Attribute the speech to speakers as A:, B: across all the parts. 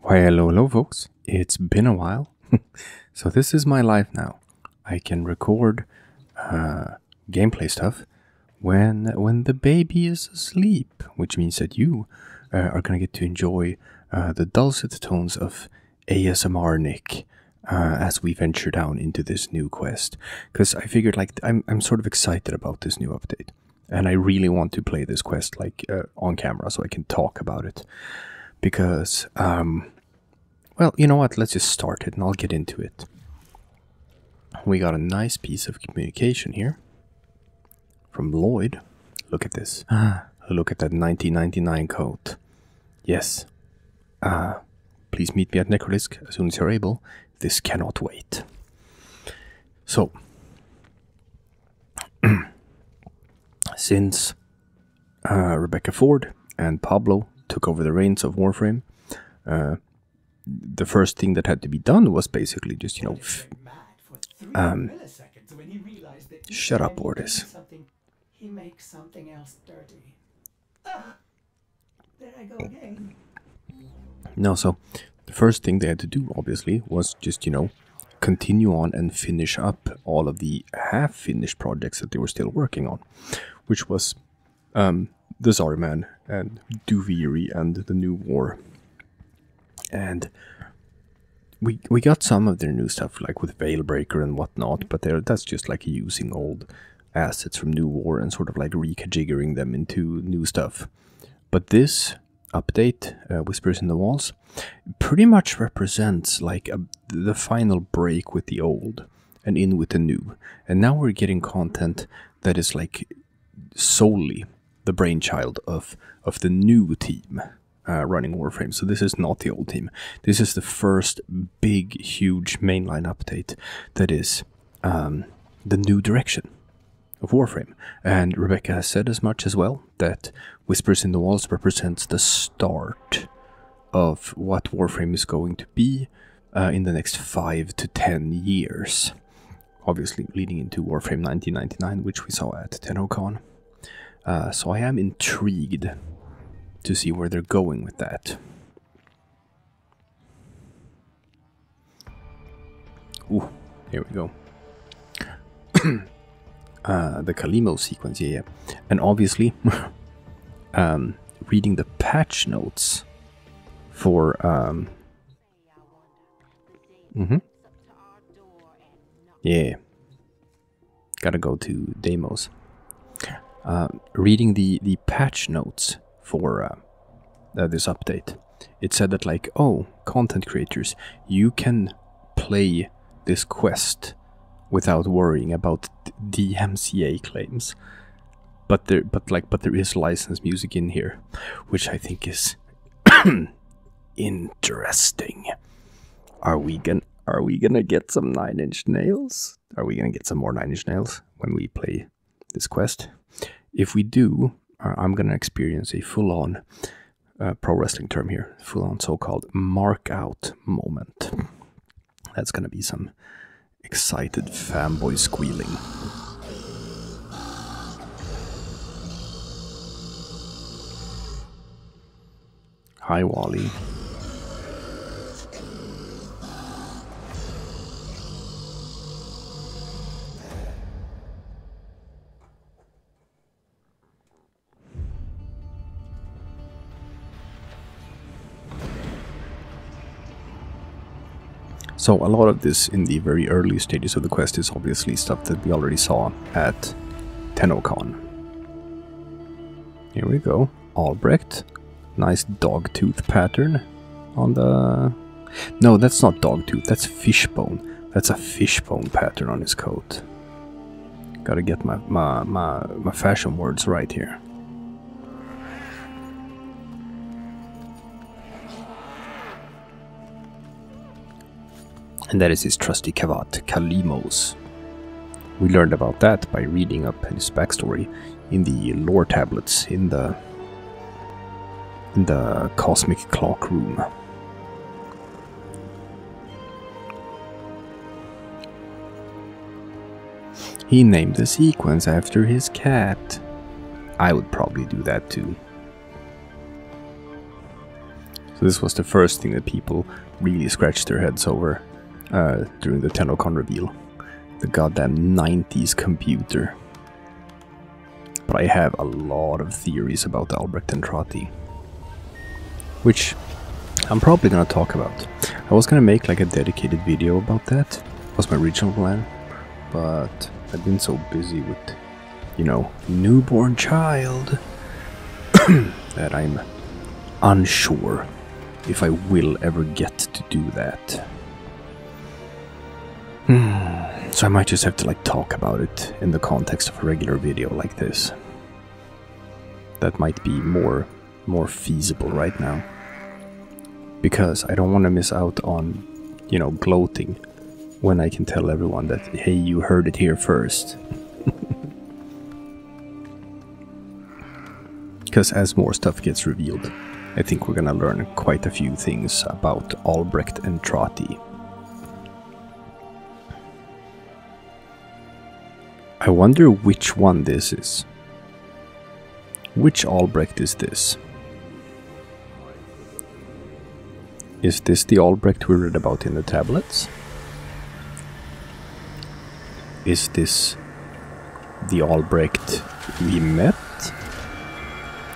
A: Why, hello, folks. It's been a while. So this is my life now. I can record gameplay stuff when the baby is asleep, which means that you are gonna get to enjoy the dulcet tones of ASMR Nick as we venture down into this new quest. Because I figured, like, I'm sort of excited about this new update, and I really want to play this quest like on camera so I can talk about it. Because well, you know what? Let's just start it and I'll get into it. We got a nice piece of communication here from Lloyd. Look at this. Look at that 1999 coat. Yes. Please meet me at Necrolisk as soon as you're able. This cannot wait. So, since Rebecca Ford and Pablo took over the reins of Warframe, the first thing that had to be done was basically just, you know, shut up, Ordis.
B: He makes something else dirty. There I go again.
A: No, so the first thing they had to do, obviously, was just, you know, continue on and finish up all of the half-finished projects that they were still working on, which was the Zarman and Duviri and the New War. And we got some of their new stuff, like with Veilbreaker and whatnot, but that's just like using old assets from New War and sort of like rejiggering them into new stuff. But this update, Whispers in the Walls, pretty much represents like the final break with the old and in with the new. And now we're getting content that is like solely the brainchild of the new team running Warframe. So this is not the old team. This is the first big, huge mainline update that is the new direction of Warframe. And Rebecca has said as much as well, that Whispers in the Walls represents the start of what Warframe is going to be in the next 5 to 10 years. Obviously leading into Warframe 1999, which we saw at TennoCon. So I am intrigued to see where they're going with that. Ooh, here we go. The Kalimo sequence, yeah. And obviously, reading the patch notes for... Yeah. Gotta go to Deimos. Reading the patch notes for this update, it said that, like, oh, content creators, you can play this quest without worrying about DMCA claims, but there is licensed music in here, which I think is interesting. Are we gonna get some Nine Inch Nails? Are we gonna get some more Nine Inch Nails when we play this quest? If we do, I'm gonna experience a full-on pro wrestling term here, full-on so-called mark-out moment. That's gonna be some excited fanboy squealing. Hi, Wally. So a lot of this in the very early stages of the quest is obviously stuff that we already saw at TennoCon. Here we go. Albrecht. Nice dog tooth pattern on the... No, that's not dog tooth, that's fishbone. That's a fishbone pattern on his coat. Gotta get my fashion words right here. And that is his trusty Kavat, Kalimos. We learned about that by reading up his backstory in the lore tablets in the Cosmic Clock Room. He named the sequence after his cat. I would probably do that too. So this was the first thing that people really scratched their heads over during the TennoCon reveal. The goddamn 90s computer. But I have a lot of theories about Albrecht and Trati, which I'm probably gonna talk about. I was gonna make like a dedicated video about that, was my original plan, but I've been so busy with, you know, newborn child that I'm unsure if I will ever get to do that. So I might just have to like talk about it in the context of a regular video like this. That might be more feasible right now. Because I don't want to miss out on, you know, gloating when I can tell everyone that, hey, you heard it here first. Because as more stuff gets revealed, I think we're gonna learn quite a few things about Albrecht and Trati. I wonder which one this is. Which Albrecht is this? Is this the Albrecht we read about in the tablets? Is this the Albrecht we met?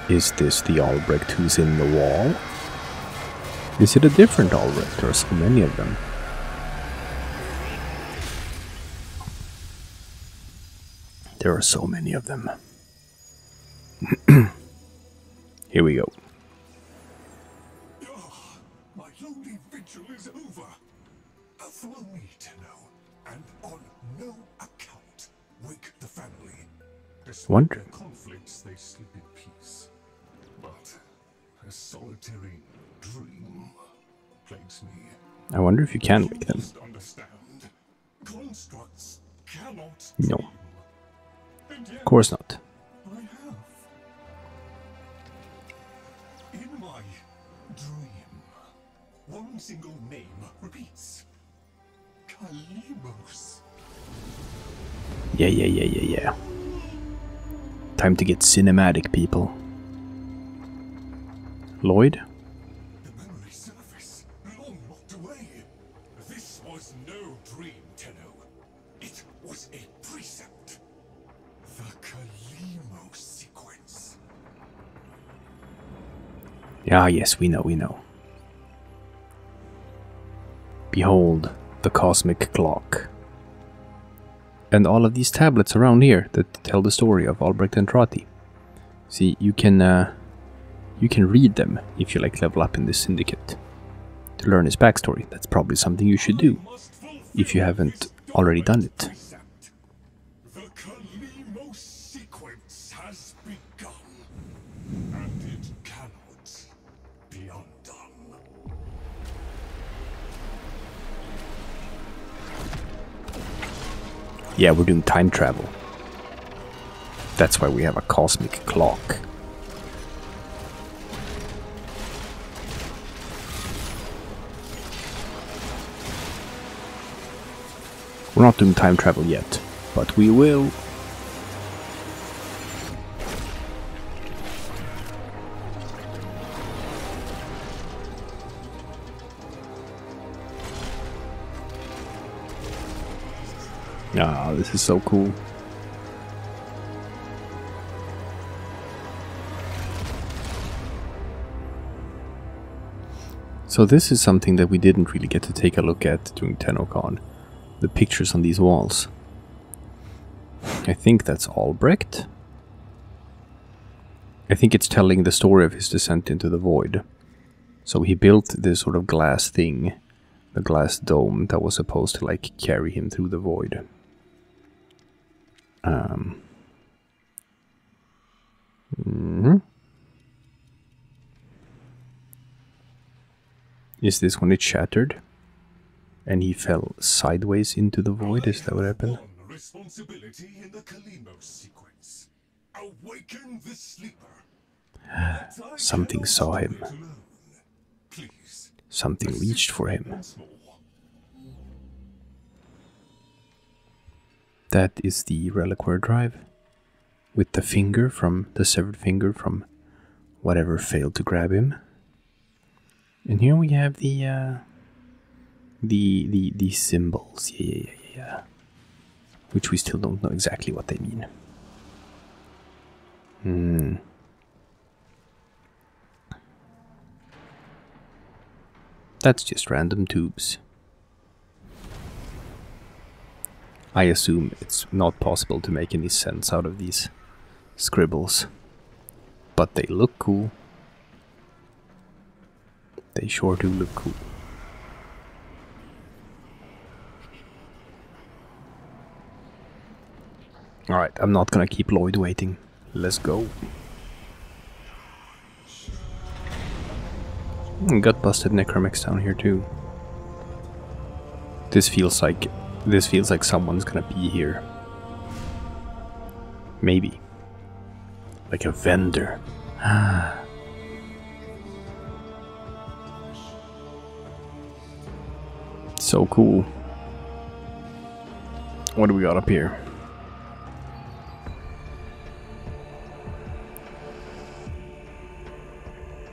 A: Is this the Albrecht who's in the wall? Is it a different Albrecht? There are so many of them. There are so many of them. Here we go.
C: My lonely vigil is over. Follow me, Tenno, and on no account wake the family. Despite their conflicts, they sleep in peace. But a solitary dream plagues me.
A: I wonder if you can wake them.
C: Understand. Constructs cannot.
A: No. Of course not.
C: I have. In my dream, one single name repeats. Kalimos.
A: Yeah. Time to get cinematic, people. Lloyd?
C: The memory surface, long locked away. This was no dream, Tenno. It was a precept. The Kalimos sequence.
A: Ah, yes, we know. Behold, the cosmic clock. And all of these tablets around here that tell the story of Albrecht and Trati. See, you can read them if you like level up in this syndicate to learn his backstory. That's probably something you should do if you haven't already done it.
C: The Kalimos sequence has begun, and it cannot be undone.
A: Yeah, we're doing time travel. That's why we have a cosmic clock. We're not doing time travel yet, but we will. Ah, this is so cool. So this is something that we didn't really get to take a look at during TennoCon. The pictures on these walls. I think that's Albrecht. I think it's telling the story of his descent into the void. So he built this sort of glass thing, the glass dome that was supposed to like carry him through the void. Is this when it shattered? And he fell sideways into the void? Is that what happened?
C: Responsibility in the Kalimos sequence. Awaken the sleeper.
A: Something saw him.
C: Please.
A: Something reached for him. That is the reliquary drive. With the finger from the severed finger from whatever failed to grab him. And here we have the symbols. Yeah. Which we still don't know exactly what they mean. That's just random tubes. I assume it's not possible to make any sense out of these scribbles. But they look cool. They sure do look cool. Alright, I'm not gonna keep Lloyd waiting. Let's go. Got busted Necromex down here too. This feels like someone's gonna be here. Maybe. Like a vendor. So cool. What do we got up here?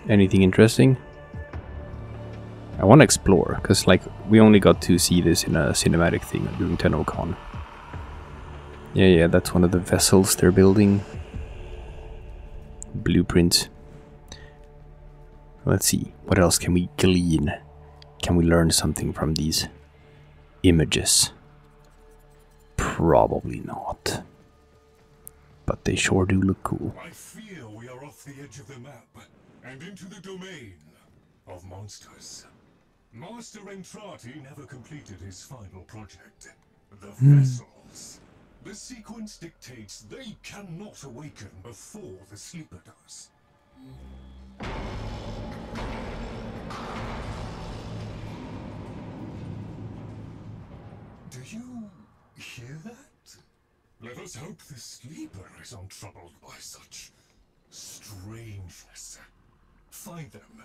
A: Anything interesting? I want to explore, because like we only got to see this in a cinematic thing during TennoCon. Yeah, that's one of the vessels they're building. Blueprint. Let's see, what else can we glean? Can we learn something from these images? Probably not. But they sure do look cool.
C: I fear we are off the edge of the map and into the domain of monsters. Master Entrati never completed his final project. The vessels. The sequence dictates they cannot awaken before the sleeper does. Do you hear that? Let us hope the sleeper is untroubled by such strangeness. Find them.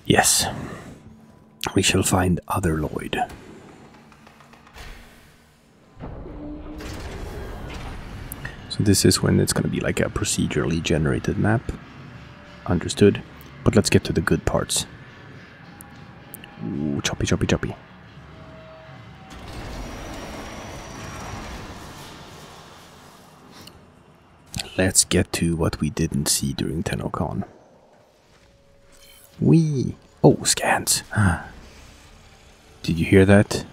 A: Yes. We shall find other Lloyd. So this is when it's going to be like a procedurally generated map. Understood. But let's get to the good parts. Ooh, choppy, choppy, choppy. Let's get to what we didn't see during TennoCon. Oh, scans. Did you hear that?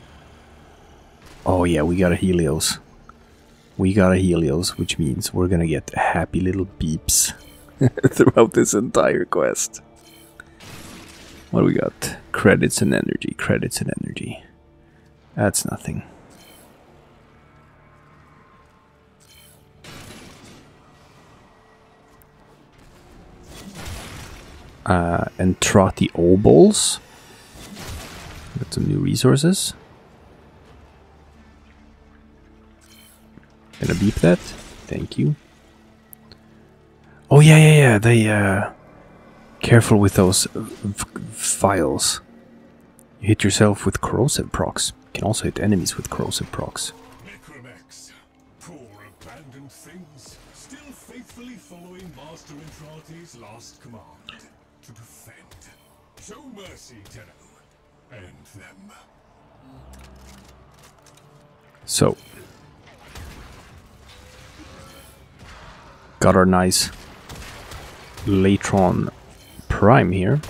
A: Oh yeah, we got a Helios. We got a Helios, which means we're gonna get happy little beeps throughout this entire quest. What do we got? Credits and energy, credits and energy. That's nothing. Entrati Obols. Got some new resources. Gonna beep that. Thank you. Oh yeah. They careful with those files. You hit yourself with corrosive procs. You can also hit enemies with corrosive procs.
C: Necromex, poor abandoned things, still faithfully following Master Entrati's last command. To defend. Show mercy, Tenno. And them.
A: So. Got our nice Latron Prime here.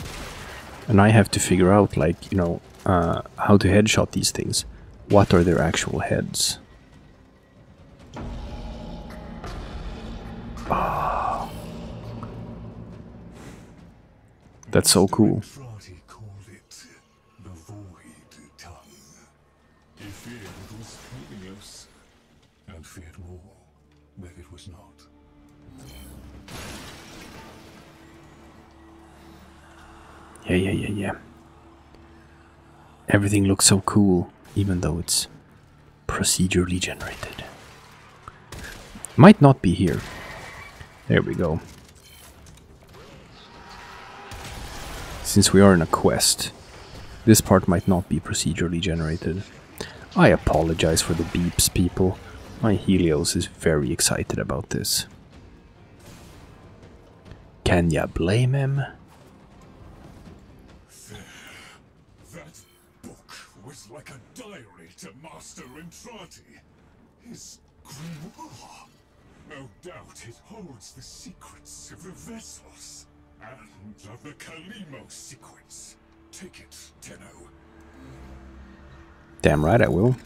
A: And I have to figure out, like, you know, how to headshot these things. What are their actual heads? Ah. That's so cool.
C: Entrati called it the Void Tongue. He feared it was meaningless, and feared more that it was not.
A: Yeah. Everything looks so cool, even though it's procedurally generated. Might not be here. There we go. Since we are in a quest, this part might not be procedurally generated. I apologize for the beeps, people. My Helios is very excited about this. Can ya blame him?
C: like a diary to Master Entrati. His grimoire. No doubt it holds the secrets of the Vessos and of the Kalimo sequence. Take it, Tenno.
A: Damn right I will.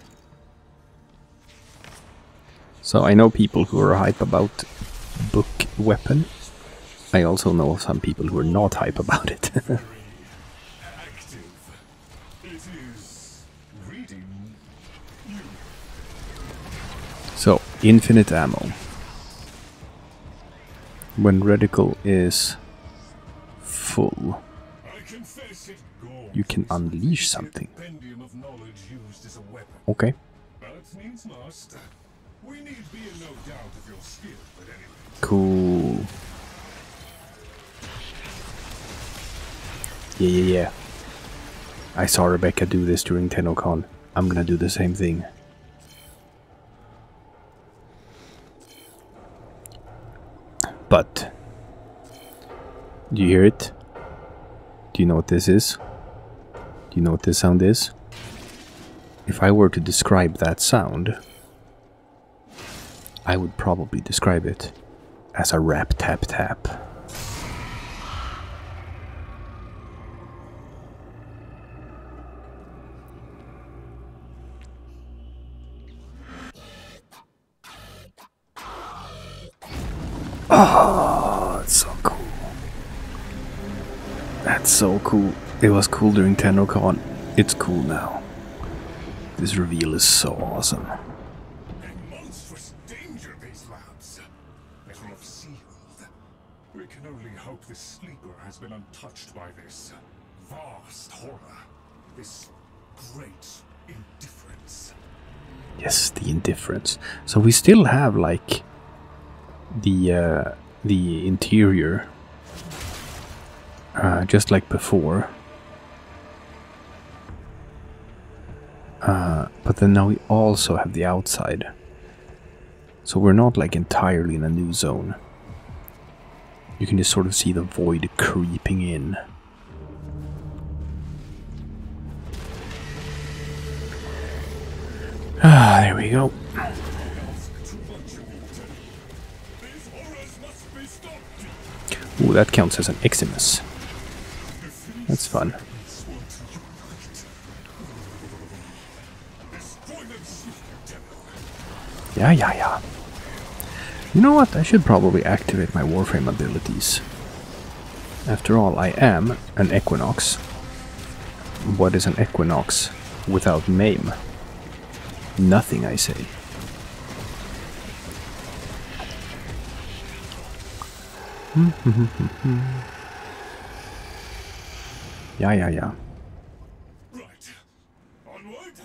A: So I know people who are hype about book weapon. I also know some people who are not hype about it.
C: Very active. It is reading you.
A: So, infinite ammo. When reticle is full,
C: I confess it gores
A: you can
C: me
A: unleash
C: to see a
A: something.
C: compendium of knowledge used as a weapon.
A: Okay.
C: That means master. We need be in no doubt of your skill, at any rate.
A: Cool. Yeah. I saw Rebecca do this during TennoCon. I'm gonna do the same thing. But, do you hear it? Do you know what this is? Do you know what this sound is? If I were to describe that sound, I would probably describe it as a rap tap tap. Oh, it's so cool. That's so cool. It was cool during TennoCon. It's cool now. This reveal is so awesome.
C: A monstrous danger, these labs. Better off sealed. We can only hope the sleeper has been untouched by this vast horror. This great indifference.
A: Yes, the indifference. So we still have like the interior, just like before. But then now we also have the outside. So we're not like entirely in a new zone. You can just sort of see the void creeping in. Ah, there we go. Ooh, that counts as an Eximus. That's fun. Yeah. You know what? I should probably activate my Warframe abilities. After all, I am an Equinox. What is an Equinox without Maim? Nothing, I say. Yeah.
C: Right. Onward.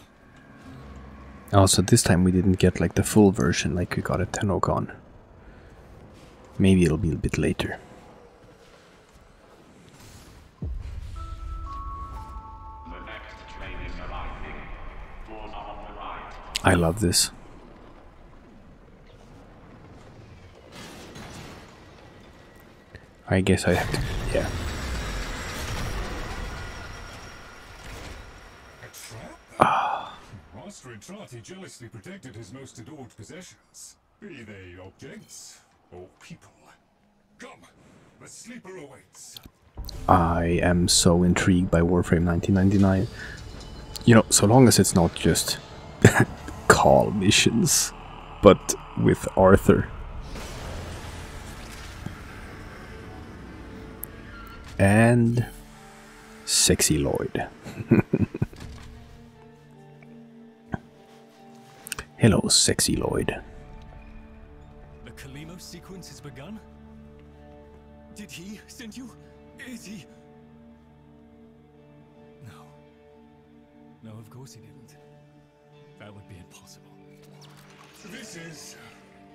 A: Also, this time we didn't get like the full version like we got at TennoCon. Maybe it'll be a bit later.
D: The next train is arriving. Doors are on the right.
A: I love this. I guess I have to, yeah.
C: A trap? Master Entrati jealously protected his most adored possessions, be they objects or people. Come, the sleeper awaits.
A: I am so intrigued by Warframe 1999. You know, so long as it's not just call missions, but with Arthur. And Sexy Lloyd. Hello, Sexy Lloyd.
E: The Kalimo sequence has begun? Did he send you? Is he? No. No, of course he didn't. That would be impossible.
C: This is,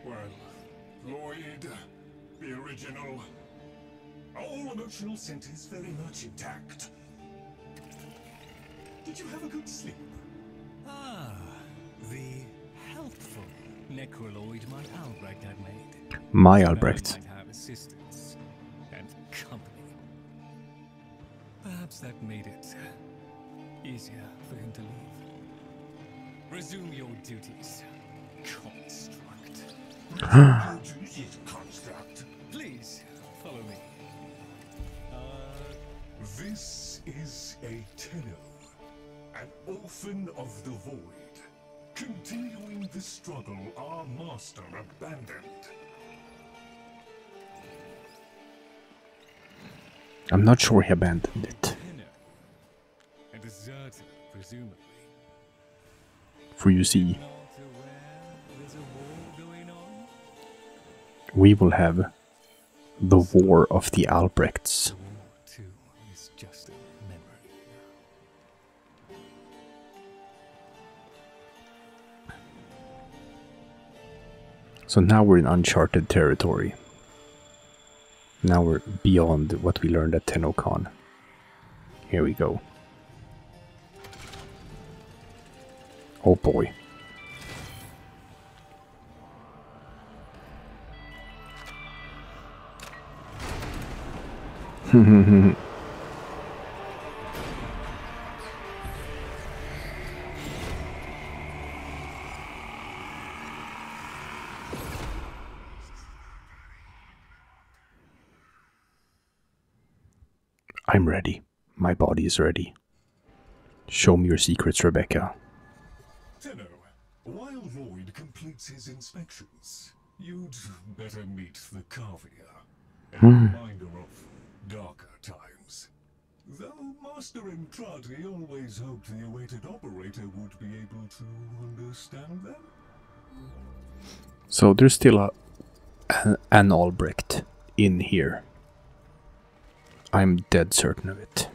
C: well, Lloyd, the original. All emotional centers very much intact. Did you have a good sleep?
E: Ah, the helpful Necroloid my Albrecht had made.
A: My
E: So now
A: Albrecht.
E: I might have assistance and company. Perhaps that made it easier for him to leave. Resume your duties, construct.
C: Your duties, construct.
E: Please, follow me.
C: This is a Tenno, an orphan of the void, continuing the struggle our master abandoned.
A: I'm not sure he abandoned it.
E: Tenno. A deserter, presumably.
A: For you see,
E: Not aware there's a war going on?
A: we will have the War of the Albrechts.
E: The war, too, is just a memory now.
A: So now we're in uncharted territory. Now we're beyond what we learned at TennoCon. Here we go. Oh boy. I'm ready. My body is ready. Show me your secrets, Rebecca.
C: Tenno, while Void completes his inspections, you'd better meet the Kavia, a reminder of darker times. Though Master Entrati always hoped the awaited operator would be able to understand them.
A: So there's still an Albrecht in here. I'm dead certain of it.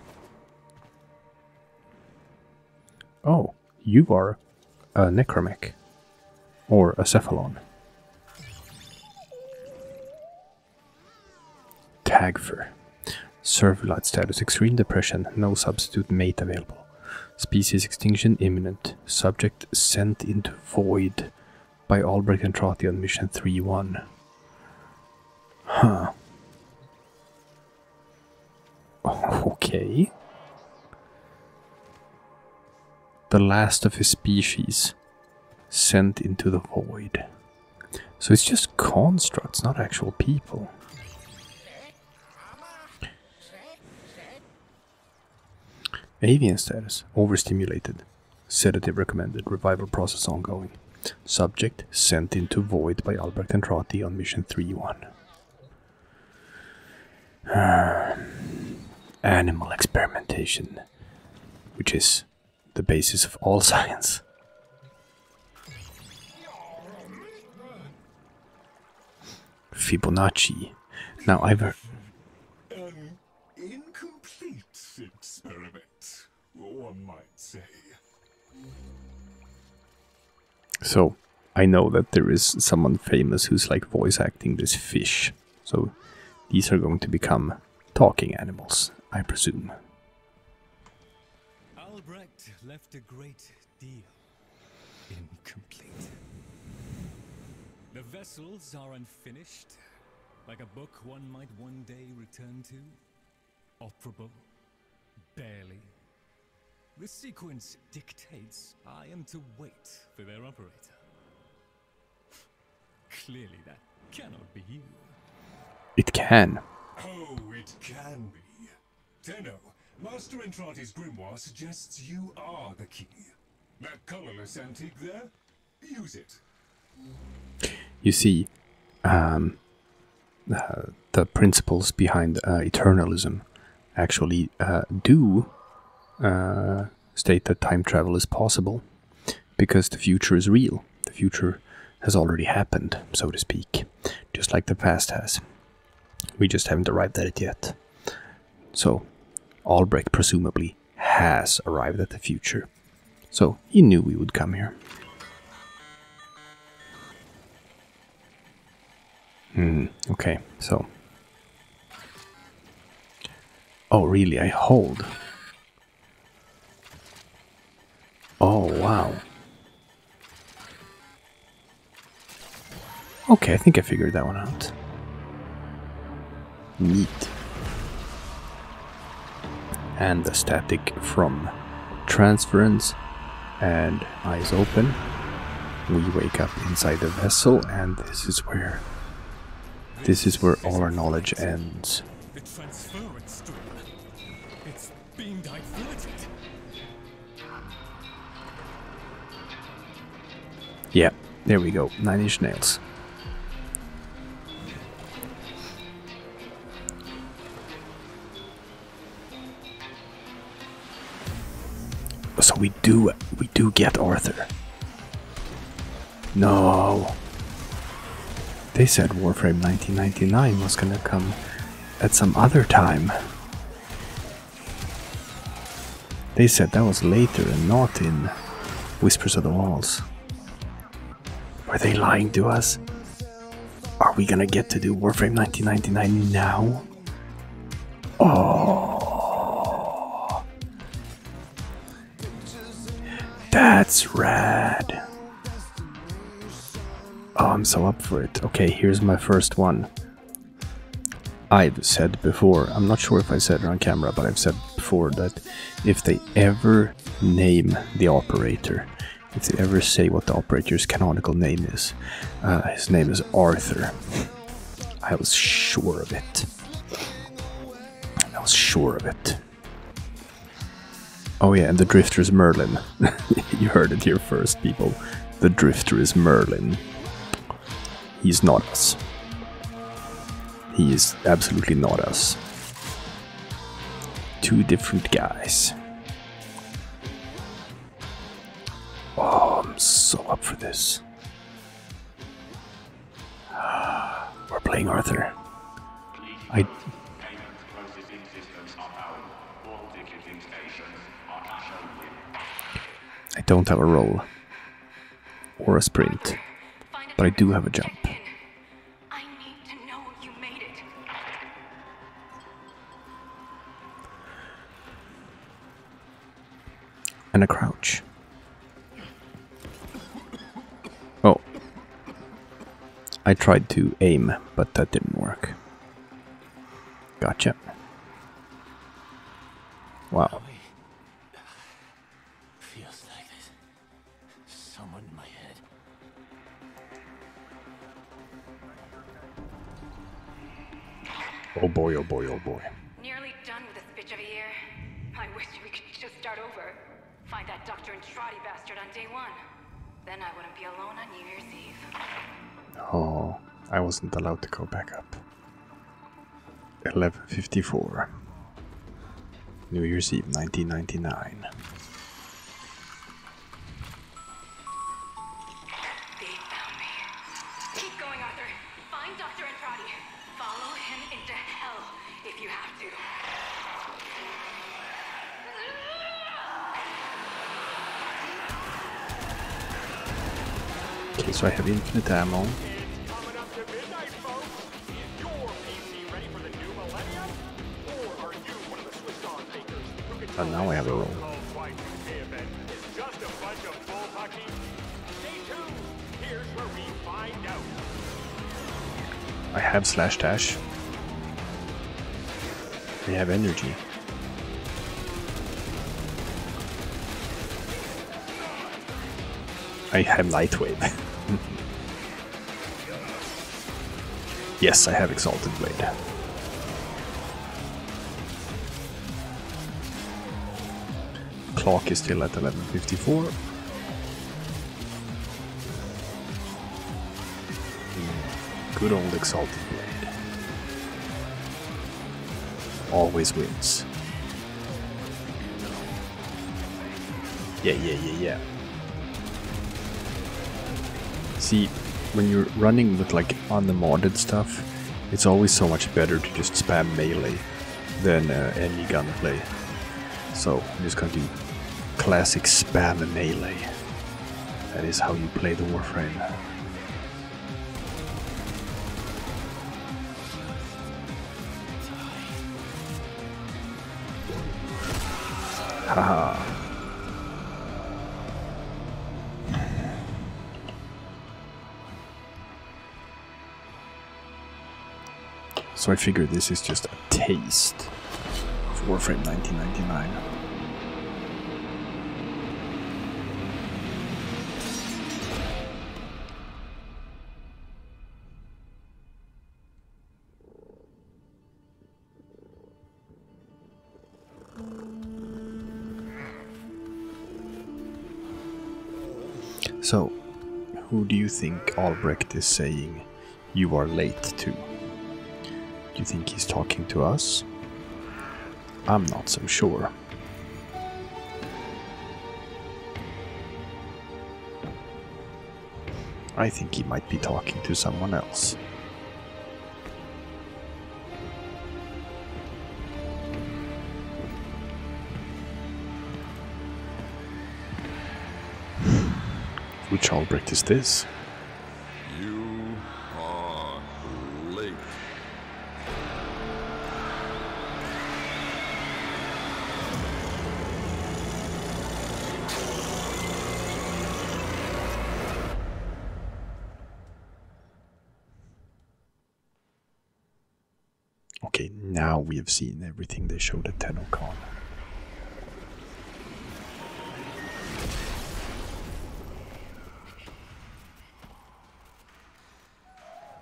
A: Oh, you are a Necromech. Or a Cephalon. Tagfer. Servolite status. Extreme depression. No substitute mate available. Species extinction imminent. Subject sent into void by Albrecht Entrati on mission 3-1. Huh. Okay. The last of his species sent into the void. So it's just constructs, not actual people. Avian status. Overstimulated. Sedative recommended. Revival process ongoing. Subject sent into void by Albrecht Entrati on mission 3-1. Animal experimentation, which is the basis of all science. Fibonacci. Now I've heard...
C: An incomplete experiment, one might say.
A: So, I know that there is someone famous who's like voice acting this fish. So, these are going to become talking animals, I presume.
E: Albrecht left a great deal incomplete. The vessels are unfinished, like a book one might one day return to. Operable, barely. The sequence dictates I am to wait for their operator. Clearly that cannot be you.
A: It can.
C: Oh, it can be. Tenno, Master Entrati's grimoire suggests you are the key. That colorless antique there? Use it.
A: You see, the principles behind eternalism actually do state that time travel is possible, because the future is real. The future has already happened, so to speak, just like the past has. We just haven't arrived at it yet. So, Albrecht presumably has arrived at the future. So, he knew we would come here. Okay, so... Oh, really? I hold? Oh, wow. Okay, I think I figured that one out. Neat. And the static from transference And eyes open. We wake up inside the vessel, and this is where all our knowledge ends.
E: The transference stream. It's being diverted.
A: Yeah, there we go. 9 Inch Nails. So we do get Arthur. No. They said Warframe 1999 was gonna come at some other time. They said that was later and not in Whispers of the Walls. Are they lying to us? Are we gonna get to do Warframe 1999 now? Oh, that's rad. Oh, I'm so up for it. Okay, here's my first one. I've said before, I'm not sure if I said it on camera, but I've said before that if they ever name the operator, if they ever say what the operator's canonical name is, his name is Arthur. I was sure of it. I was sure of it. Oh yeah, and the Drifter is Merlin. You heard it here first, people. The Drifter is Merlin. He's not us. He is absolutely not us. Two different guys. Oh, I'm so up for this. We're playing Arthur. I don't have a roll or a sprint, but I do have a jump.
F: I need to know you made it.
A: And a crouch. Oh. I tried to aim, but that didn't work. Gotcha. Wow.
G: Feels like there's someone in my head.
A: Oh boy, oh boy, oh boy.
F: Nearly done with this bitch of a year. I wish we could just start over. Find that Dr. Entrati bastard on day one. Then I wouldn't be alone on New Year's Eve.
A: Oh, I wasn't allowed to go back up. 11:54. New Year's Eve, 1999.
F: They found me. Keep going, Arthur. Find Dr. Entrati. Follow him into hell if you have to.
A: Okay, so I have infinite ammo.
C: Coming up to midnight, folks. Is your PC ready for the new millennium? Or are you one of the Swiss arm makers who can
A: And now I have a roll.
C: called Y2K event is just a bunch of bullpucky? Stay tuned. Here's where we find out.
A: I have slash dash. I have energy. I have Lightwave. Yes, I have Exalted Blade. Clock is still at 11:54. Good old Exalted Blade. Always wins. Yeah. See, when you're running with like unmodded stuff, it's always so much better to just spam melee than any gunplay. So I'm just gonna do classic spam melee. That is how you play the Warframe. Haha. So I figure this is just a taste of Warframe 1999. So, who do you think Albrecht is saying you are late to? Do you think he's talking to us? I'm not so sure. I think he might be talking to someone else. Which Albrecht is this?
C: You are late.
A: Okay, now we have seen everything they showed at TennoCon.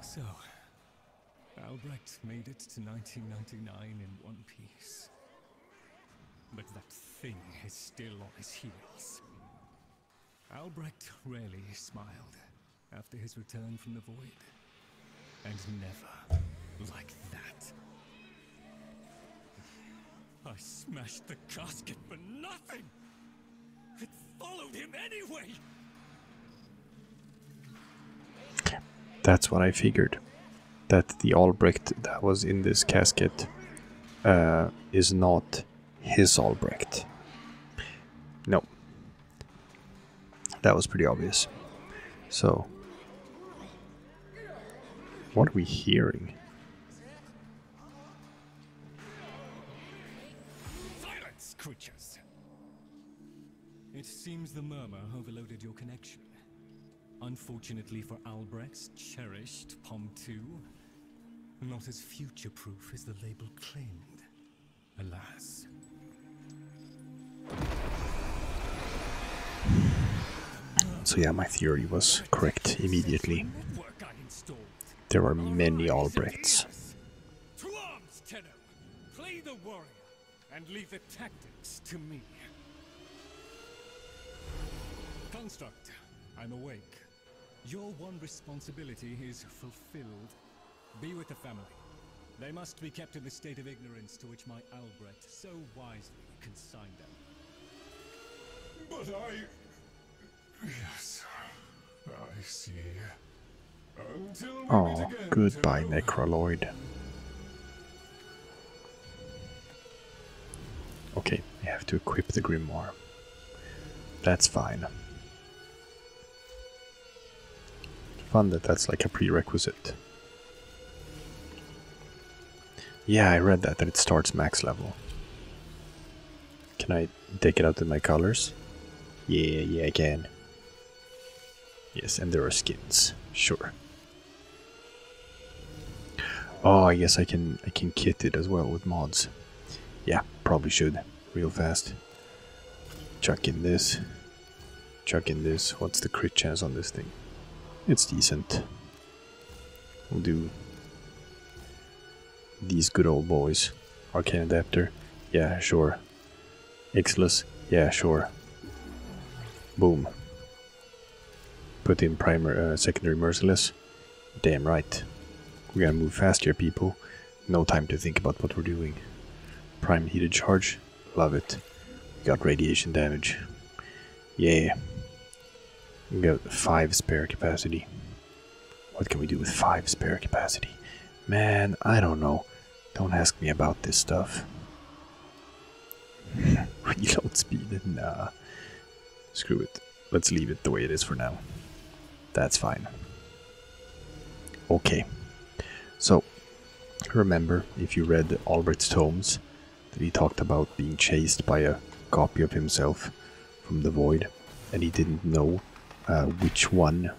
E: So, Albrecht made it to 1999 in one piece. But that thing is still on his heels. Albrecht rarely smiled after his return from the void. And never like that. I smashed the casket for nothing! It followed him anyway!
A: That's what I figured. That the Albrecht that was in this casket is not his Albrecht. No. That was pretty obvious. So, what are we hearing?
E: Silence, creatures! It seems the murmur overloaded your connection. Unfortunately for Albrecht's cherished POM 2, not as future-proof as the label claimed. Alas.
A: So yeah, my theory was correct immediately. There are many Albrechts.
E: To arms, Tenno! Play the warrior and leave the tactics to me. Construct, I'm awake. Your one responsibility is fulfilled. Be with the family. They must be kept in the state of ignorance to which my Albrecht so wisely consigned them.
C: But yes, I see. Until we meet
A: Oh,
C: again,
A: goodbye,
C: Tenno.
A: Necroloid. Okay, I have to equip the Grimoire. That's fine. Fun that that's like a prerequisite. Yeah, I read that it starts max level. Can I take it out in my colors? Yeah, I can. Yes, and there are skins. Sure. Oh, I guess I can kit it as well with mods. Yeah, probably should. Real fast. Chuck in this. Chuck in this. What's the crit chance on this thing? It's decent. We'll do these good old boys. Arcane Adapter. Yeah, sure. Ixalis. Yeah, sure. Boom. Put in secondary Merciless. Damn right. We gotta move fast here, people. No time to think about what we're doing. Prime heated charge. Love it. We got radiation damage. Yeah. We got 5 spare capacity. What can we do with 5 spare capacity? Man, I don't know. Don't ask me about this stuff. Reload speed? Nah. Screw it. Let's leave it the way it is for now. That's fine. Okay. So, remember, if you read Albrecht's tomes, that he talked about being chased by a copy of himself from the void, and he didn't know which one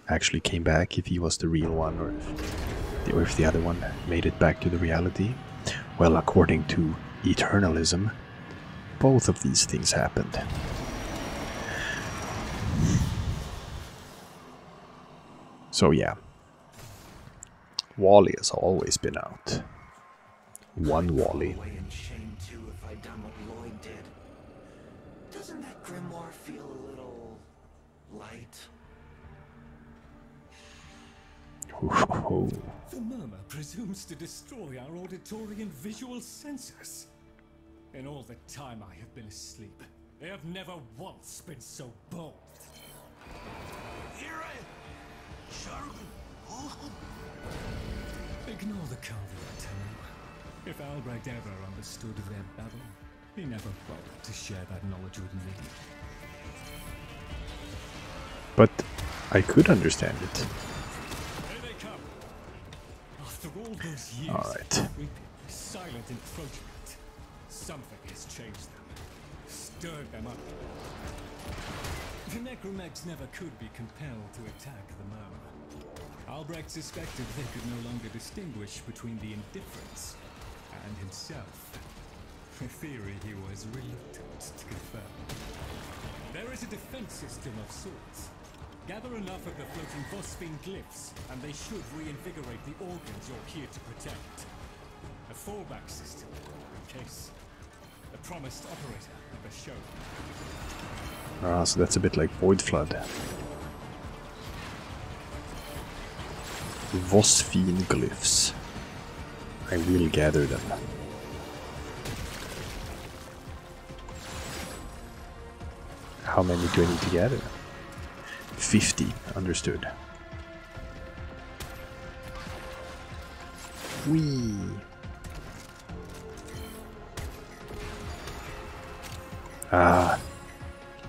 A: actually came back, if he was the real one or if the other one made it back to the reality. Well, according to Eternalism, both of these things happened. So yeah, Wally has always been out. One Wally.
G: Away in shame too if I die. done what Lloyd did. Doesn't that grimoire feel a little light?
A: Oh.
E: The murmur presumes to destroy our auditory and visual senses. In all the time I have been asleep, they have never once been so bold. Ignore the caveat, Tenno. If Albrecht ever understood their babble, he never bothered to share that knowledge with me.
A: But I could understand it.
E: Here they come. After all those years
A: Alright.
E: of creeping, silent encroachment, something has changed them, stirred them up. The Necromegs never could be compelled to attack the murmur. Albrecht suspected they could no longer distinguish between the indifferents and himself. A theory he was reluctant to confirm. There is a defense system of sorts. Gather enough of the floating phosphine glyphs, and they should reinvigorate the organs you're here to protect. A fallback system, in case the promised operator of the show.
A: Ah, so that's a bit like Void Flood. Phosphine glyphs. I will gather them. How many do I need to gather? 50, understood. Whee! Ah,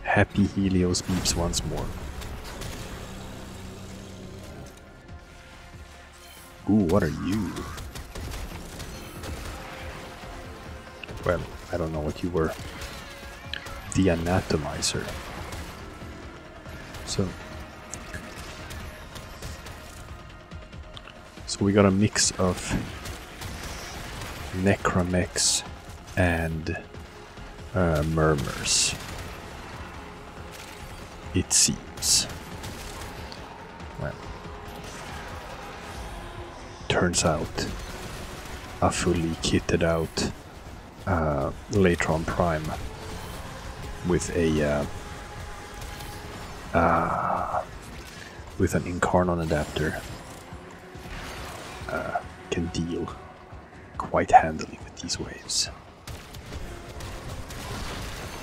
A: happy Helios beeps once more. Ooh, what are you? Well, I don't know what you were. The Anatomizer. So we got a mix of Necromegs and Murmurs. It seems. Well, turns out a fully kitted out Latron Prime with a with an Incarnon adapter can deal quite handily with these waves.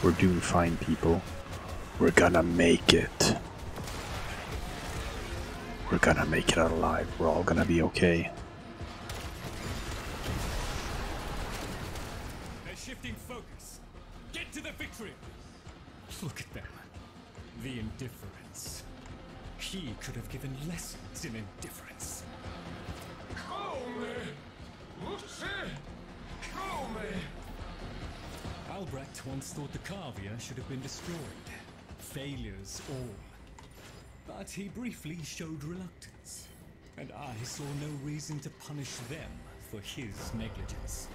A: We're doing fine, people. We're gonna make it. We're gonna make it out alive. We're all gonna be okay.
E: They're shifting focus. Get to the victory. Look at them. The indifference. He could have given lessons in indifference. Albrecht once thought the Carvia should have been destroyed. Failures all. But he briefly showed reluctance, and I saw no reason to punish them for his negligence.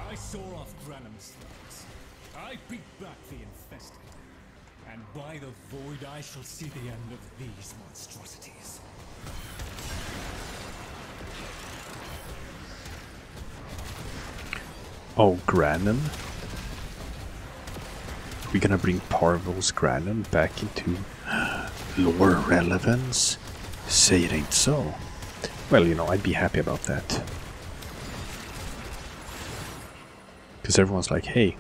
E: I saw off Granum's threats. I beat back the infested. And by the void I shall see the end of these monstrosities.
A: Oh, Granum? We're gonna bring Parvos Granum back into lore relevance? Say it ain't so. Well, you know, I'd be happy about that. Because everyone's like, hey,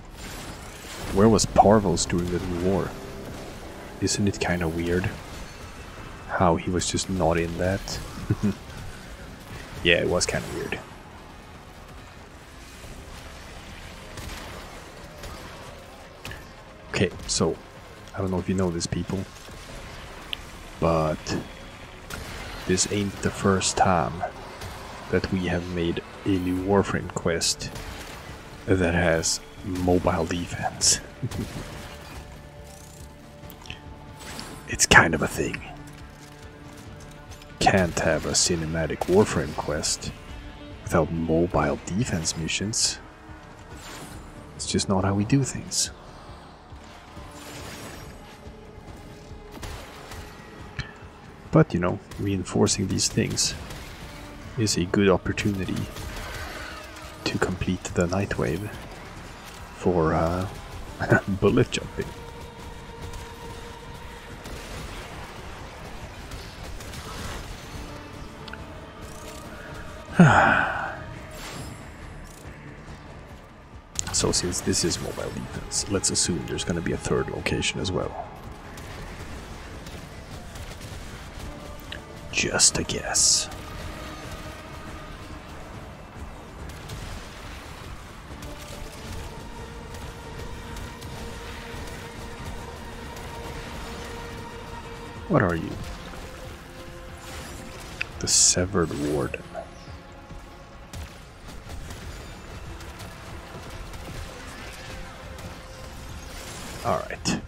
A: where was Parvos during the New War? Isn't it kind of weird how he was just not in that? Yeah, it was kind of weird. Okay, so, I don't know if you know this, people, but this ain't the first time that we have made a new Warframe quest that has mobile defense. It's kind of a thing. Can't have a cinematic Warframe quest without mobile defense missions. It's just not how we do things. But, you know, reinforcing these things is a good opportunity to complete the Nightwave for bullet jumping. So since this is mobile defense, let's assume there's going to be a third location as well. Just a guess. What are you? The Severed Warden. Alright.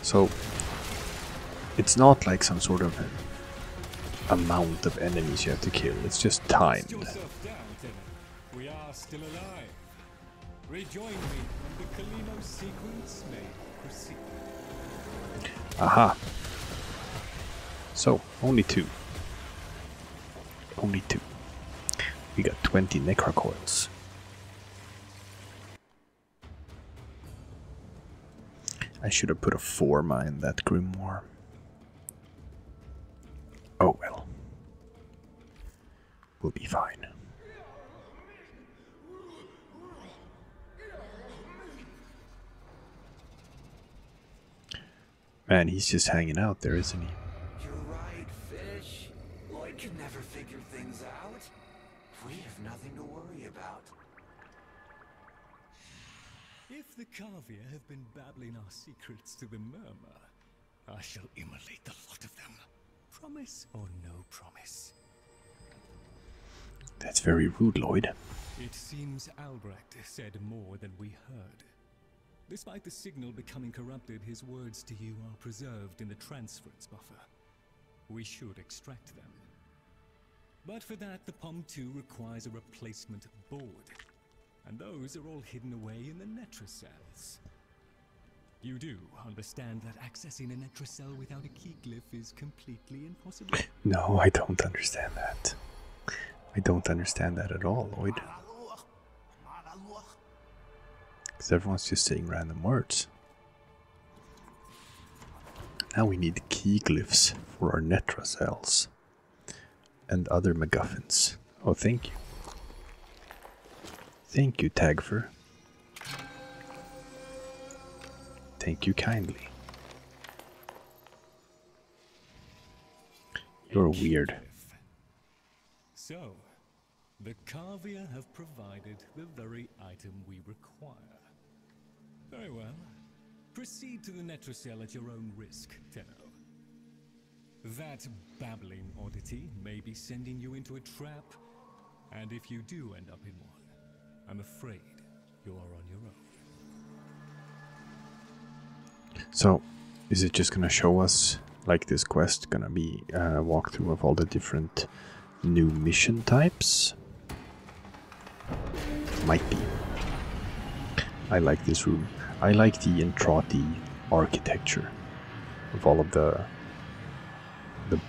A: So, it's not like some sort of amount of enemies you have to kill, it's just timed.
E: Yourself down, Tenno. We are still alive. Rejoin me and the Kalino sequence may proceed.
A: Aha. So, only 2. Only 2. We got 20 Necra coils. I should have put a Forma in that Grimoire. Oh well. We'll be fine. Man, he's just hanging out there, isn't he?
G: You're right, Fish. Lloyd can never figure things out. We have nothing to worry about.
E: If the Kavir have been babbling our secrets to the Murmur, I shall immolate the lot of them. Promise or no promise?
A: That's very rude, Lloyd.
E: It seems Albrecht said more than we heard. Despite the signal becoming corrupted, his words to you are preserved in the transference buffer. We should extract them. But for that, the POM-2 requires a replacement board. And those are all hidden away in the Netracels. You do understand that accessing a Netracell without a key glyph is completely impossible?
A: No, I don't understand that. I don't understand that at all, Lloyd. Because everyone's just saying random words. Now we need key glyphs for our Netracels. And other MacGuffins. Oh, thank you. Thank you, Tagfer. Thank you kindly. You're weird.
E: So, the Kavir have provided the very item we require. Very well. Proceed to the Netracell at your own risk, Tenno. That babbling oddity may be sending you into a trap, and if you do end up in one, I'm afraid you are on your own.
A: So, is it just gonna show us, like this quest, gonna be a walkthrough of all the different new mission types? Might be. I like this room. I like the Entrati architecture of all of the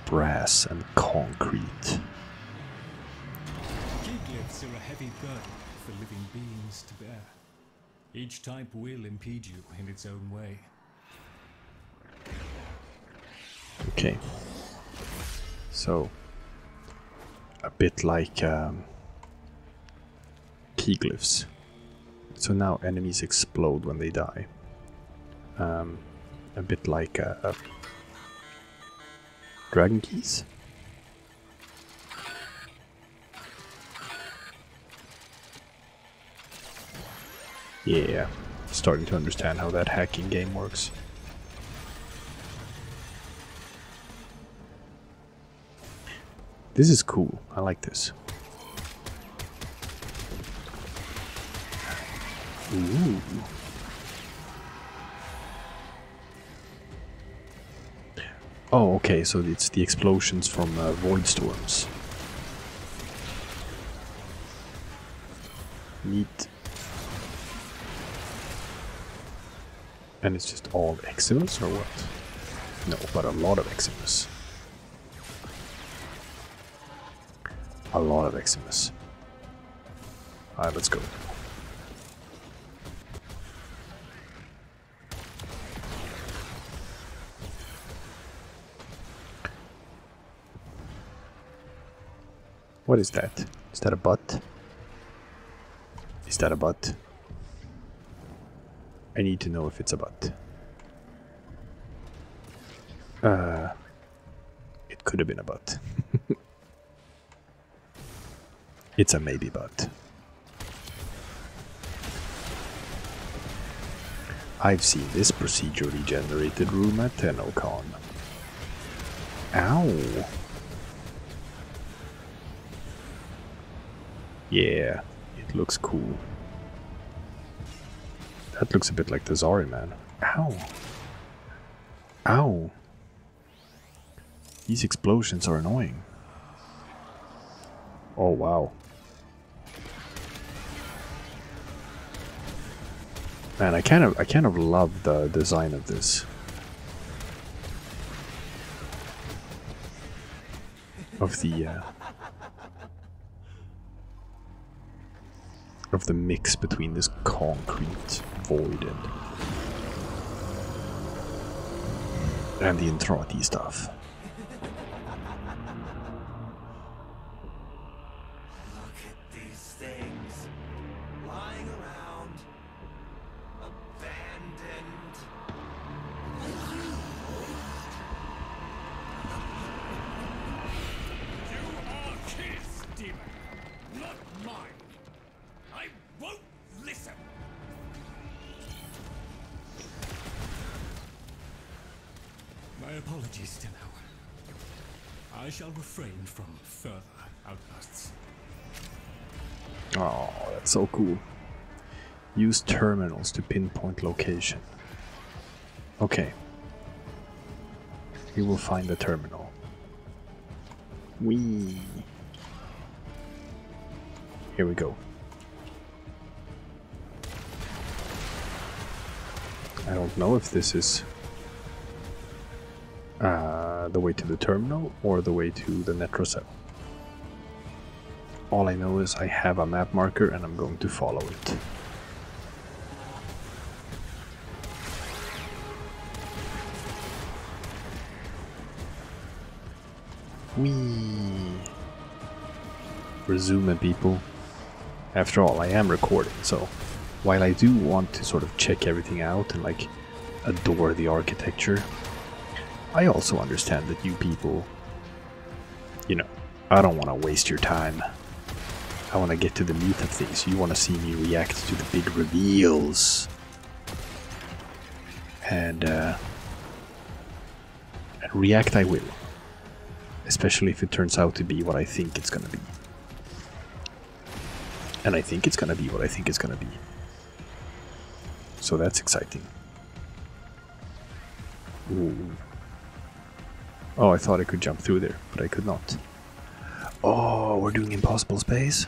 A: brass and concrete.
E: Key glyphs are a heavy burden for living beings to bear. Each type will impede you in its own way.
A: Okay. So, a bit like key glyphs. So now enemies explode when they die. A bit like Dragon Keys. Yeah, starting to understand how that hacking game works. This is cool. I like this. Ooh. Oh, okay, so it's the explosions from Void Storms. Neat. And it's just all Eximus or what? No, but a lot of Eximus. A lot of Eximus. Alright, let's go. What is that? Is that a butt? Is that a butt? I need to know if it's a butt. It could have been a butt. It's a maybe butt. I've seen this procedurally generated room at TennoCon. Ow! Yeah, it looks cool. That looks a bit like the Zari man. Ow! Ow! These explosions are annoying. Oh wow. Man, I kind of love the design of this. Of the mix between this concrete void and the Entrati stuff.
G: Look at these things lying around, abandoned.
E: You are his demon, not mine. I won't listen. My apologies, Tenno. I shall refrain from further outbursts.
A: Oh, that's so cool. Use terminals to pinpoint location. Okay. We will find the terminal. Whee! Here we go. I don't know if this is the way to the terminal or the way to the Netrocell. All I know is I have a map marker and I'm going to follow it. Whee! We're zooming, people. After all, I am recording, so while I do want to sort of check everything out and like adore the architecture, I also understand that you people, you know, I don't want to waste your time. I want to get to the meat of things. You want to see me react to the big reveals. And react I will. Especially if it turns out to be what I think it's gonna be. And I think it's gonna be what I think it's gonna be. So that's exciting. Ooh. Oh, I thought I could jump through there, but I could not. Oh, we're doing impossible space?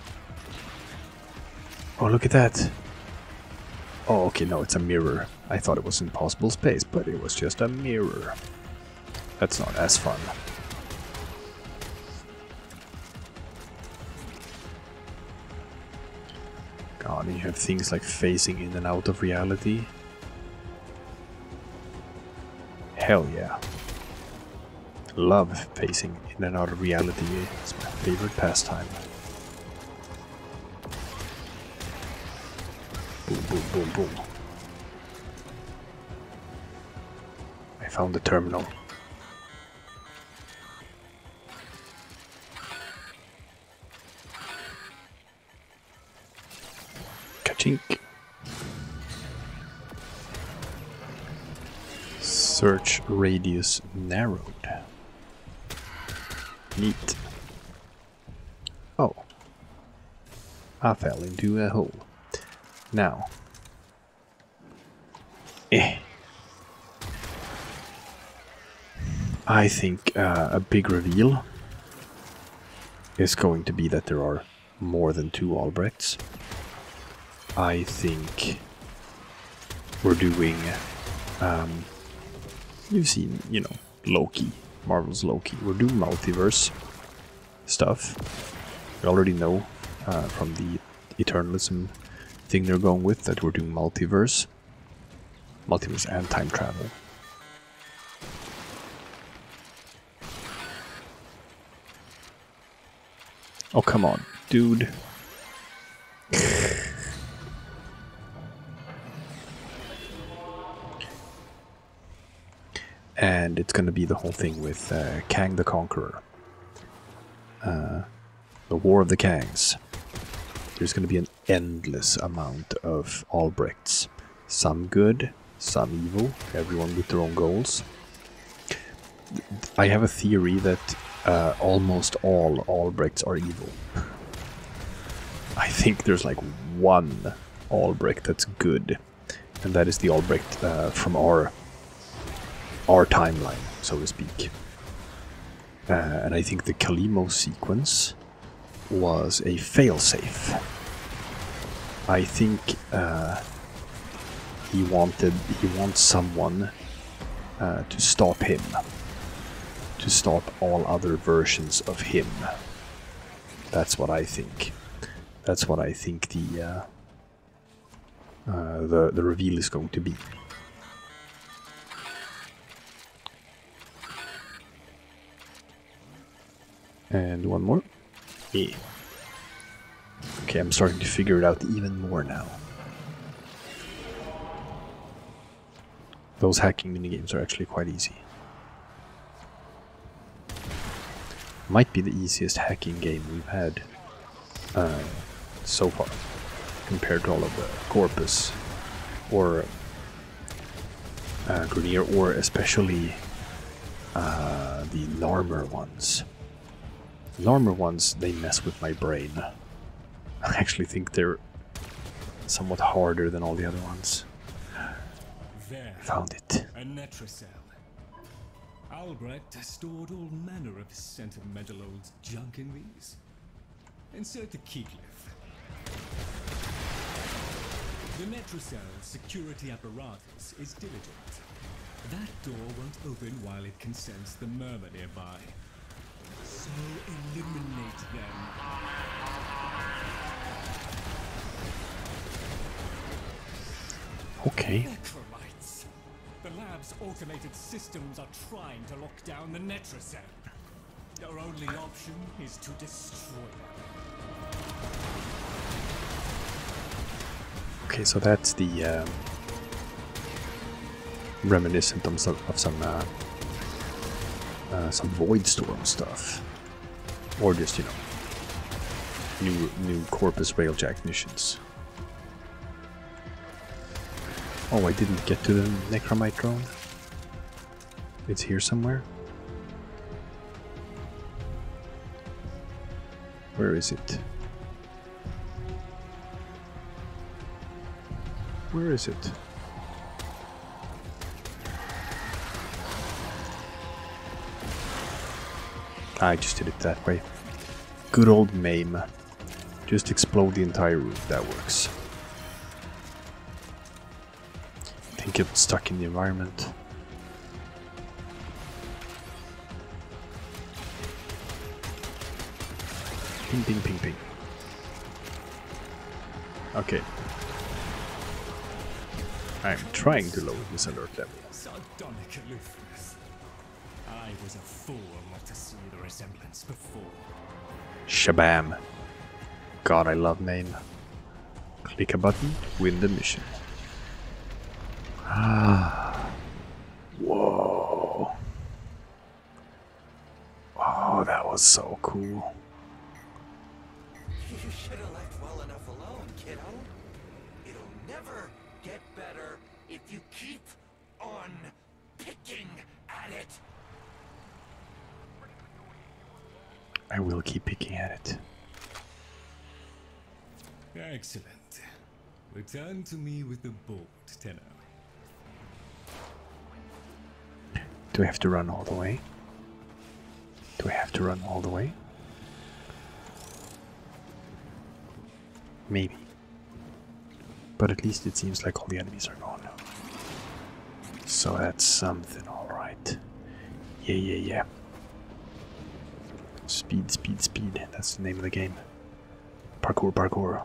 A: Oh, look at that. Oh, okay, no, it's a mirror. I thought it was impossible space, but it was just a mirror. That's not as fun. God, you have things like phasing in and out of reality. Hell yeah. Love phasing in and out of reality. It's my favorite pastime. Boom, boom, boom, boom. I found the terminal. Ka-chink. Search radius narrowed. Neat. Oh. I fell into a hole. Now. I think a big reveal is going to be that there are more than 2 Albrechts. I think we're doing, you've seen, you know, Loki, Marvel's Loki. We're doing multiverse stuff. We already know from the eternalism thing they're going with, that we're doing multiverse and time travel. Oh, come on, dude. And it's going to be the whole thing with Kang the Conqueror. The War of the Kangs. There's going to be an endless amount of Albrechts. Some good, some evil, everyone with their own goals. I have a theory that almost all Albrechts are evil. I think there's like one Albrecht that's good, and that is the Albrecht from our timeline, so to speak. And I think the Kalimo sequence was a failsafe. I think he wants someone to stop him, to stop all other versions of him. That's what I think. That's what I think the reveal is going to be. And one more. Yeah. Okay, I'm starting to figure it out even more now. Those hacking minigames are actually quite easy. Might be the easiest hacking game we've had so far, compared to all of the Corpus or Grineer, or especially the Larmer ones. Larmer ones, they mess with my brain. I actually think they're somewhat harder than all the other ones.
E: There,
A: Found it.
E: a Netracell. Albrecht stored all manner of sentimental old junk in these. Insert the keycliff. The Netracell's security apparatus is diligent. That door won't open while it can sense the murmur nearby. So eliminate them.
A: Okay.
E: Necromites. The lab's automated systems are trying to lock down the Netracell. Our only option is to destroy them.
A: Okay, so that's the reminiscent of some Void Storm stuff, or just, you know, new Corpus Railjack missions. Oh, I didn't get to the Necromite drone. It's here somewhere. Where is it? Where is it? I just did it that way. Good old MAME. Just explode the entire room, that works. I think it's stuck in the environment. Ping, ping, ping, ping. Okay. I'm trying to lower this alert level.
E: Sardonic aloofness. I was a fool not to see the resemblance before.
A: Shabam. God, I love MAME. Click a button, win the mission. Ah. Whoa. Oh, that was so cool.
G: You should have left well enough alone, kiddo. It'll never get better if you keep on picking at it.
A: I will keep picking at it.
E: Excellent. Return to me with the board, Tenno.
A: Do I have to run all the way? Do I have to run all the way? Maybe. But at least it seems like all the enemies are gone. So that's something, alright. Yeah. Speed. That's the name of the game. Parkour.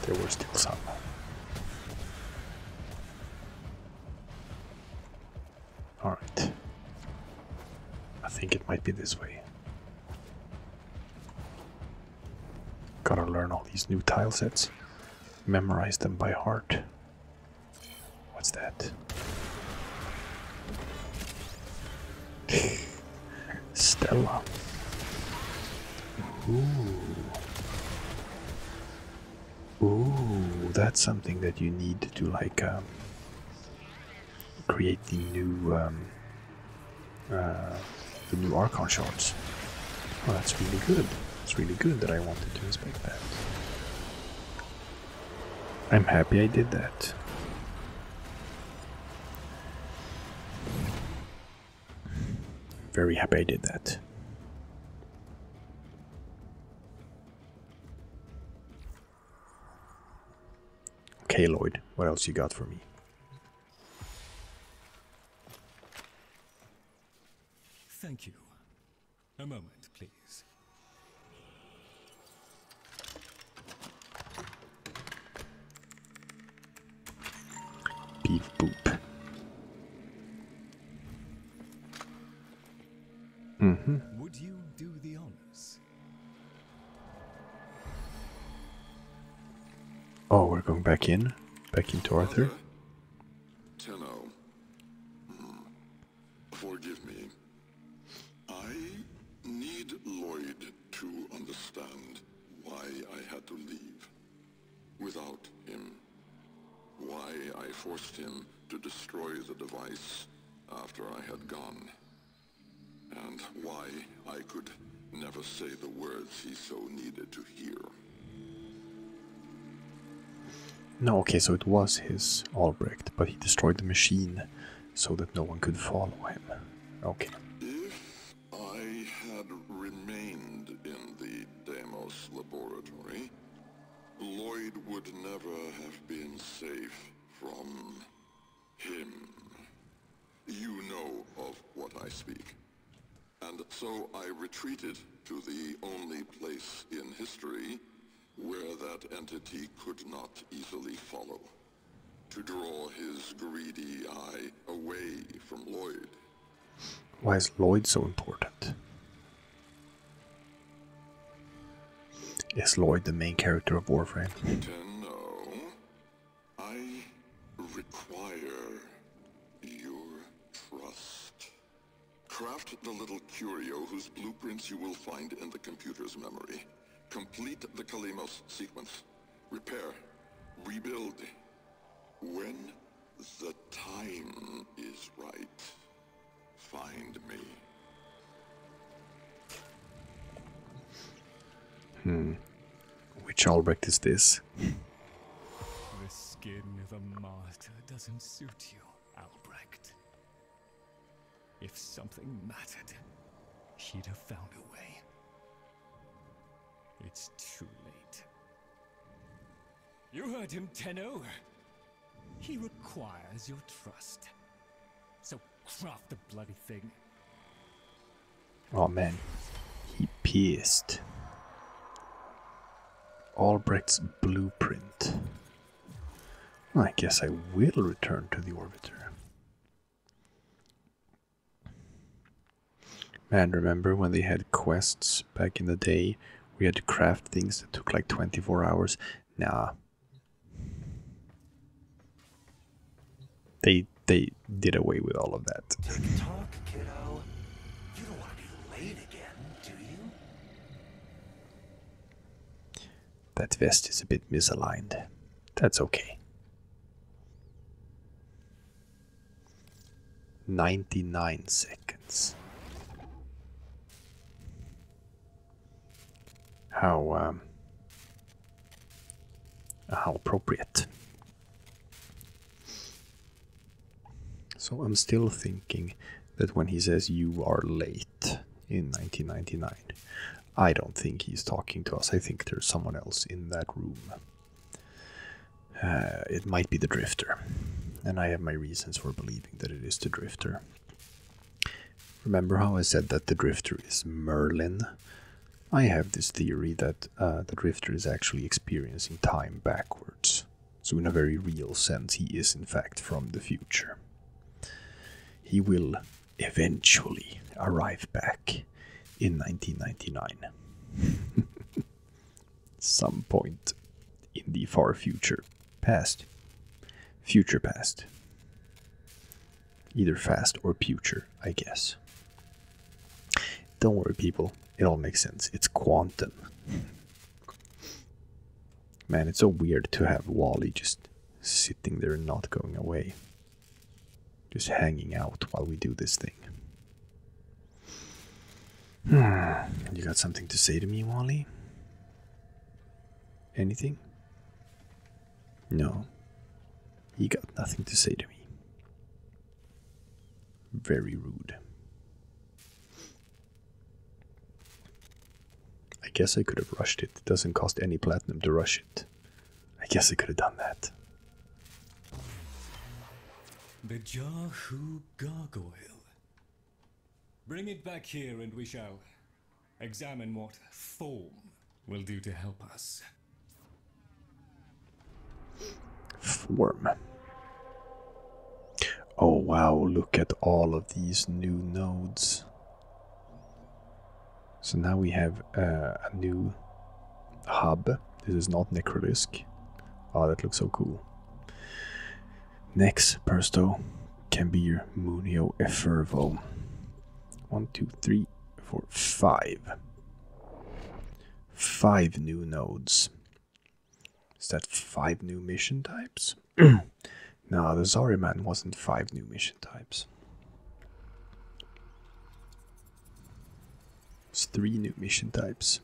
A: there were still some. Alright. I think it might be this way. Gotta learn all these new tile sets. Memorize them by heart. What's that? Stella. Ooh, that's something that you need to like create the new Archon shards. Oh, that's really good. It's really good that I wanted to inspect that. I'm happy I did that. Very happy I did that. Okay, Lloyd, what else you got for me?
E: Thank you. A moment, please.
A: Beef boop.
E: Would you do the honors?
A: Oh, we're going back into Arthur.
C: Tenno. Forgive me. I need Lloyd to understand why I had to leave. Without him. Why I forced him to destroy the device after I had gone. And why I could never say the words he so needed to hear.
A: No, okay, so it was his Albrecht, but he destroyed the machine so that no one could follow him. Okay.
C: If I had remained in the Deimos laboratory, Lloyd would never have been safe from him. You know of what I speak. And so I retreated to the only place in history where that entity could not easily follow, to draw his greedy eye away from Lloyd.
A: Why is Lloyd so important? Is Lloyd the main character of Warframe?
C: Tenno, I require your trust. Craft the little curio whose blueprints you will find in the computer's memory. Complete the Kalemos sequence. Repair. Rebuild. When the time is right, find me.
A: Which Albrecht is this?
E: The skin of a martyr doesn't suit you, Albrecht. If something mattered, she'd have found a way. It's too late. You heard him, Tenno. He requires your trust. So craft the bloody thing.
A: Oh man, he pissed. Albrecht's blueprint. I guess I will return to the Orbiter. Man, remember when they had quests back in the day? We had to craft things that took like 24 hours. Nah. They did away with all of that.
G: Tick tock, kiddo. You don't want to be late again, do you?
A: That vest is a bit misaligned. That's okay. 99 seconds. How appropriate. So I'm still thinking that when he says you are late in 1999, I don't think he's talking to us. I think there's someone else in that room. It might be the Drifter, and I have my reasons for believing that it is the Drifter. Remember how I said that the Drifter is Merlin? I have this theory that the Drifter is actually experiencing time backwards. So in a very real sense, he is in fact from the future. He will eventually arrive back in 1999. Some point in the far future past. Future past. Either fast or future, I guess. Don't worry, people. It all makes sense. It's quantum. Man, it's so weird to have Wally just sitting there and not going away. Just hanging out while we do this thing. You got something to say to me, Wally? Anything? No. He got nothing to say to me. Very rude. I guess I could have rushed it. It doesn't cost any platinum to rush it. I guess I could have done that.
E: The Jahu Gargoyle. Bring it back here and we shall examine what form will do to help us.
A: Form. Oh wow, look at all of these new nodes. So now we have a new hub. This is not Necrolisk. Oh, that looks so cool. Next, Persto, Cambir, Munio, Effervo. 1, 2, 3, 4, 5. 5 new nodes. Is that 5 new mission types? No, the Zariman wasn't 5 new mission types. It's 3 new mission types.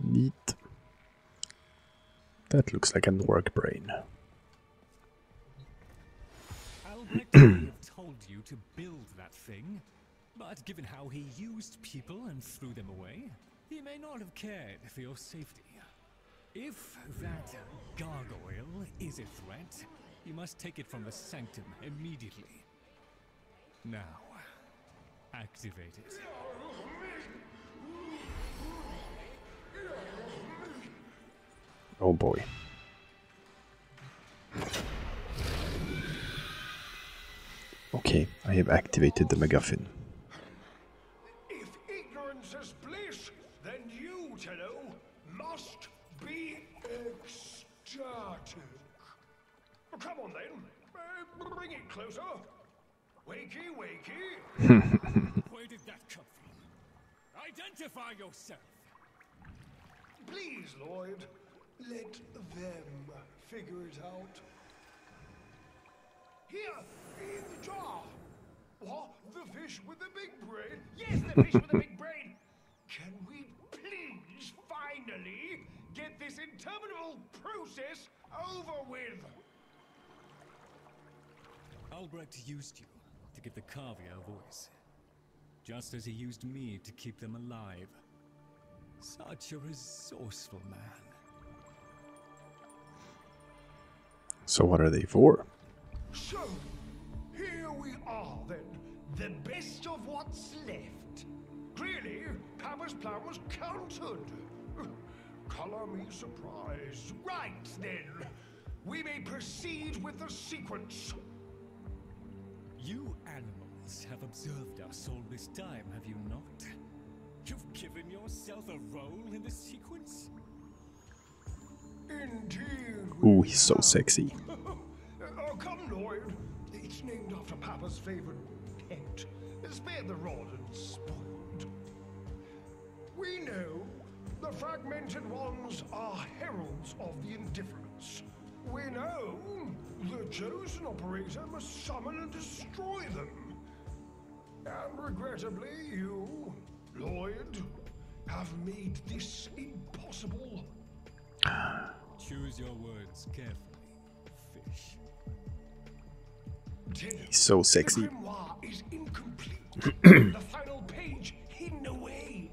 A: Neat. That looks like a Nork brain.
E: Albrecht may have told you to build that thing, but given how he used people and threw them away, he may not have cared for your safety. If that gargoyle is a threat, you must take it from the sanctum immediately. Now, activate it.
A: Oh boy. Okay, I have activated the MacGuffin.
C: If ignorance is bliss, then you, Tenno, must be ecstatic. Come on then, bring it closer. Wakey, wakey.
E: Where did that come from? Identify yourself!
C: Please, Lloyd, let them figure it out. Here, in the jar. What? The fish with the big brain? Yes, the fish with the big brain. Can we please finally get this interminable process over with?
E: Albrecht used you to give the Kavia a voice, just as he used me to keep them alive. Such a resourceful man.
A: So what are they for?
C: So, here we are then, the best of what's left. Clearly, Papa's plan was countered. Color me surprised. Right then, we may proceed with the sequence.
E: You animals have observed us all this time, have you not? You've given yourself a role in the sequence?
C: Indeed.
A: Ooh, he's so sexy.
C: Oh, come, Lloyd. It's named after Papa's favorite pet. Spare the rod and spoiled. We know the fragmented ones are heralds of the indifference. We know the chosen operator must summon and destroy them. And regrettably, you, Lloyd, have made this impossible.
E: Choose your words carefully, fish.
A: He's so sexy.
C: The grimoire is incomplete. The final page hidden away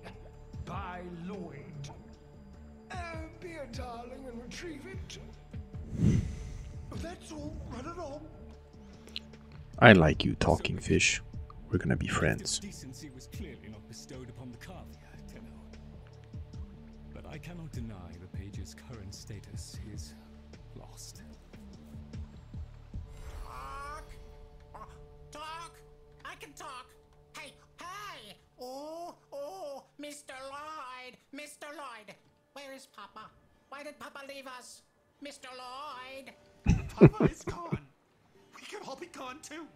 C: by Lloyd. Be a darling and retrieve it. That's all. Run along.
A: I like you, talking fish. We're gonna be friends.
E: Decency was clearly not bestowed upon the Carvia, Tenno. But I cannot deny the page's current status is lost.
H: Talk? I can talk. Hey, hey! Oh, Mr. Lloyd! Mr. Lloyd! Where is Papa? Why did Papa leave us? Mr. Lloyd!
G: Papa is gone. We could all be gone too.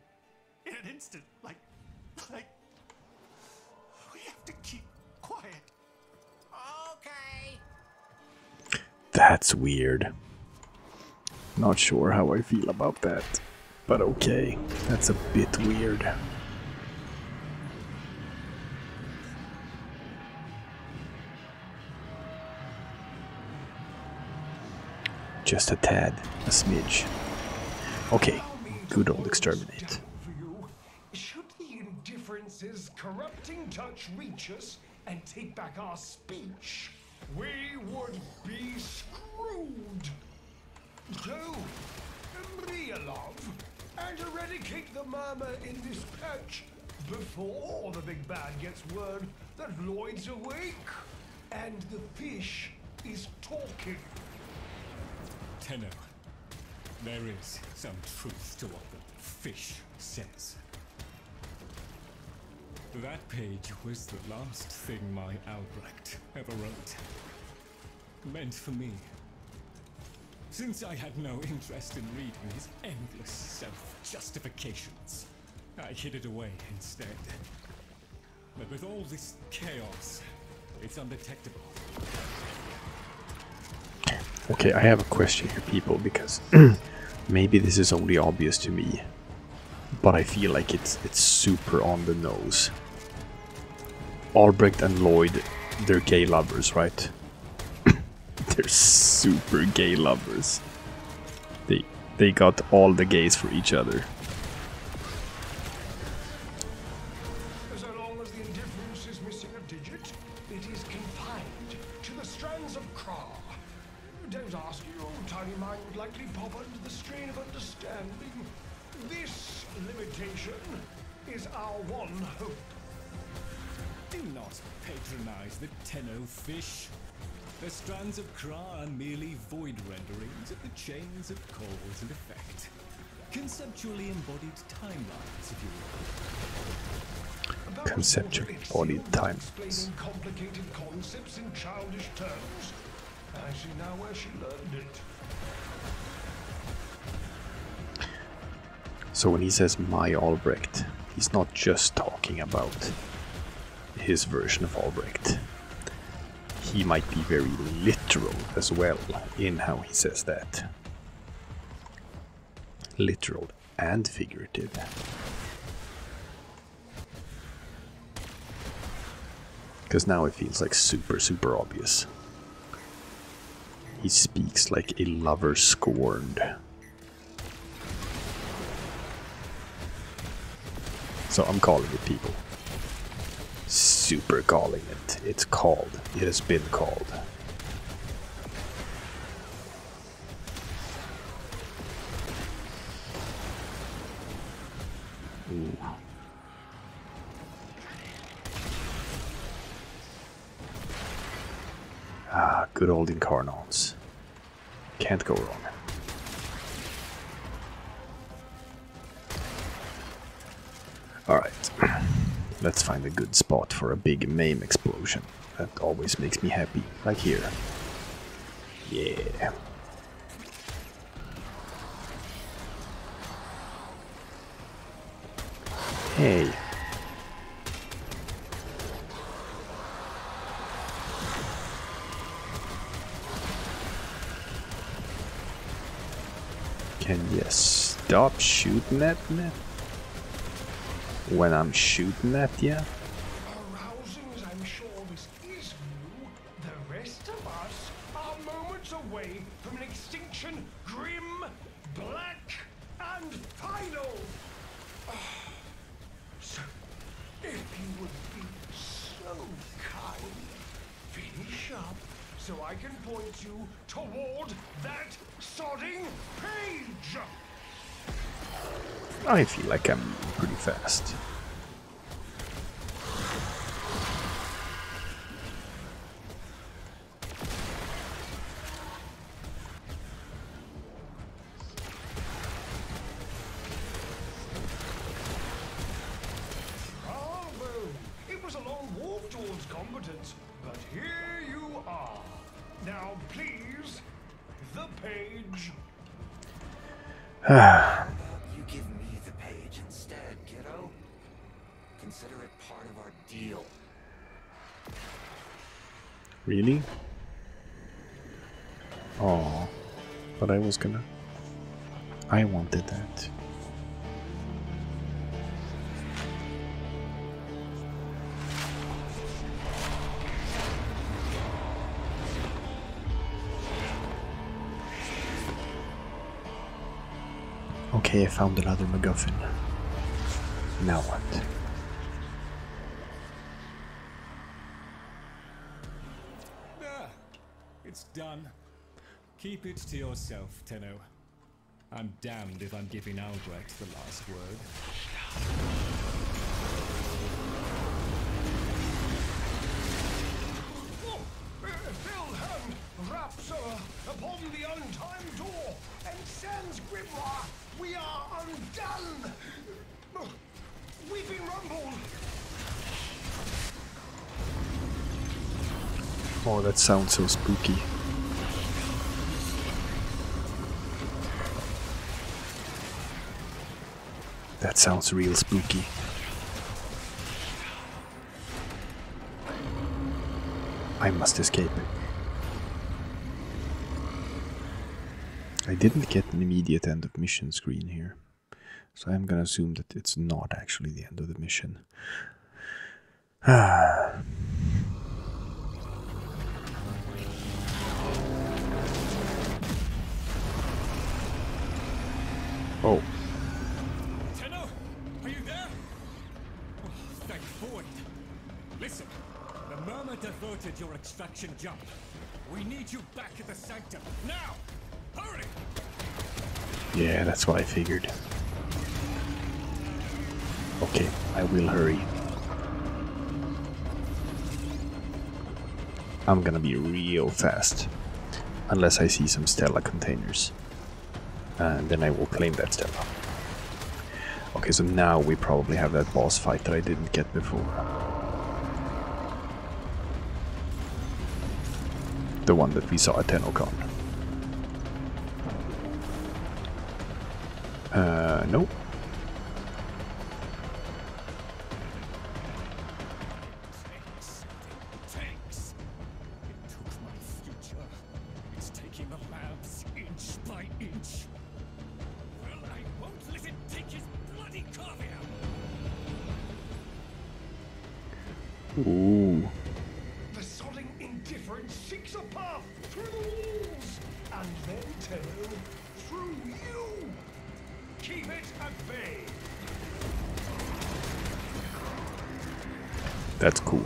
G: In an instant. Like, we have to keep quiet.
H: Okay.
A: That's weird. Not sure how I feel about that. But okay, that's a bit weird. Just a tad, a smidge. Okay, good old exterminate.
C: For you, should the indifference's corrupting touch reach us and take back our speech, we would be screwed. So, be a love and eradicate the murmur in this patch before the big bad gets word that Lloyd's awake and the fish is talking.
E: Tenno, there is some truth to what the fish says. That page was the last thing my Albrecht ever wrote. Meant for me. Since I had no interest in reading his endless self-justifications, I hid it away instead. But with all this chaos, it's undetectable.
A: Okay, I have a question here, people, because maybe this is only obvious to me, but I feel like it's super on the nose. Albrecht and Lloyd, they're gay lovers, right? They're super gay lovers. They got all the gays for each other.
C: So long as the indifference is missing a digit, it is confined to the strands of Kra. Don't ask, your tiny mind would likely pop under the strain of understanding. This limitation is our one hope.
E: Do not patronize the Tenno fish. The strands of Kra are merely void renderings of the chains of cause and effect. Conceptually embodied timelines, if you will.
A: Conceptually embodied timelines.
C: Explaining complicated concepts in childish terms. I see now where she learned it.
A: So when he says my Albrecht, he's not just talking about his version of Albrecht. He might be very literal as well in how he says that. Literal and figurative. Because now it feels like super obvious. He speaks like a lover scorned. So I'm calling it, people. Super calling it. It's called. It has been called. Ooh. Ah, good old Incarnons. Can't go wrong. Alright. Let's find a good spot for a big MAME explosion. That always makes me happy. Like here. Yeah. Hey. Can you stop shooting at me? When I'm shooting at you?
C: Arousing as I'm sure this is new, the rest of us are moments away from an extinction grim, black, and final. So, if you would be so kind, finish up so I can point you toward that sodding page.
A: I feel like I'm pretty fast.
C: Bravo! It was a long walk towards competence, but here you are. Now, please, the page.
G: You give me the page instead, kiddo. Consider it part of our deal.
A: Really? Oh, but I wanted that. Okay, I found another MacGuffin. Now what?
E: There. It's done. Keep it to yourself, Tenno. I'm damned if I'm giving Albrecht the last word.
C: Wilhelm raps upon the untimed door, and sans grimoire, we are undone. We've been rumbled.
A: Oh, that sounds so spooky. That sounds real spooky. I must escape. I didn't get an immediate end of mission screen here, so I'm gonna assume that it's not actually the end of the mission. Oh.
E: Tenno, are you there? Oh, thank Void. Listen, the Murmur diverted your extraction jump. We need you back at the Sanctum now. Hurry!
A: Yeah, that's what I figured. Okay, I will hurry. I'm gonna be real fast. Unless I see some Stella containers. And then I will claim that Stella. Okay, so now we probably have that boss fight that I didn't get before. The one that we saw at TennoCon. Nope.
E: Tanks. It took my future. It's taking the labs inch by inch. Well, I won't let it take his bloody caviar.
A: Ooh.
C: The sodding indifference seeks a path through the walls, and then Tenno, through you. Keep it at bay.
A: That's cool.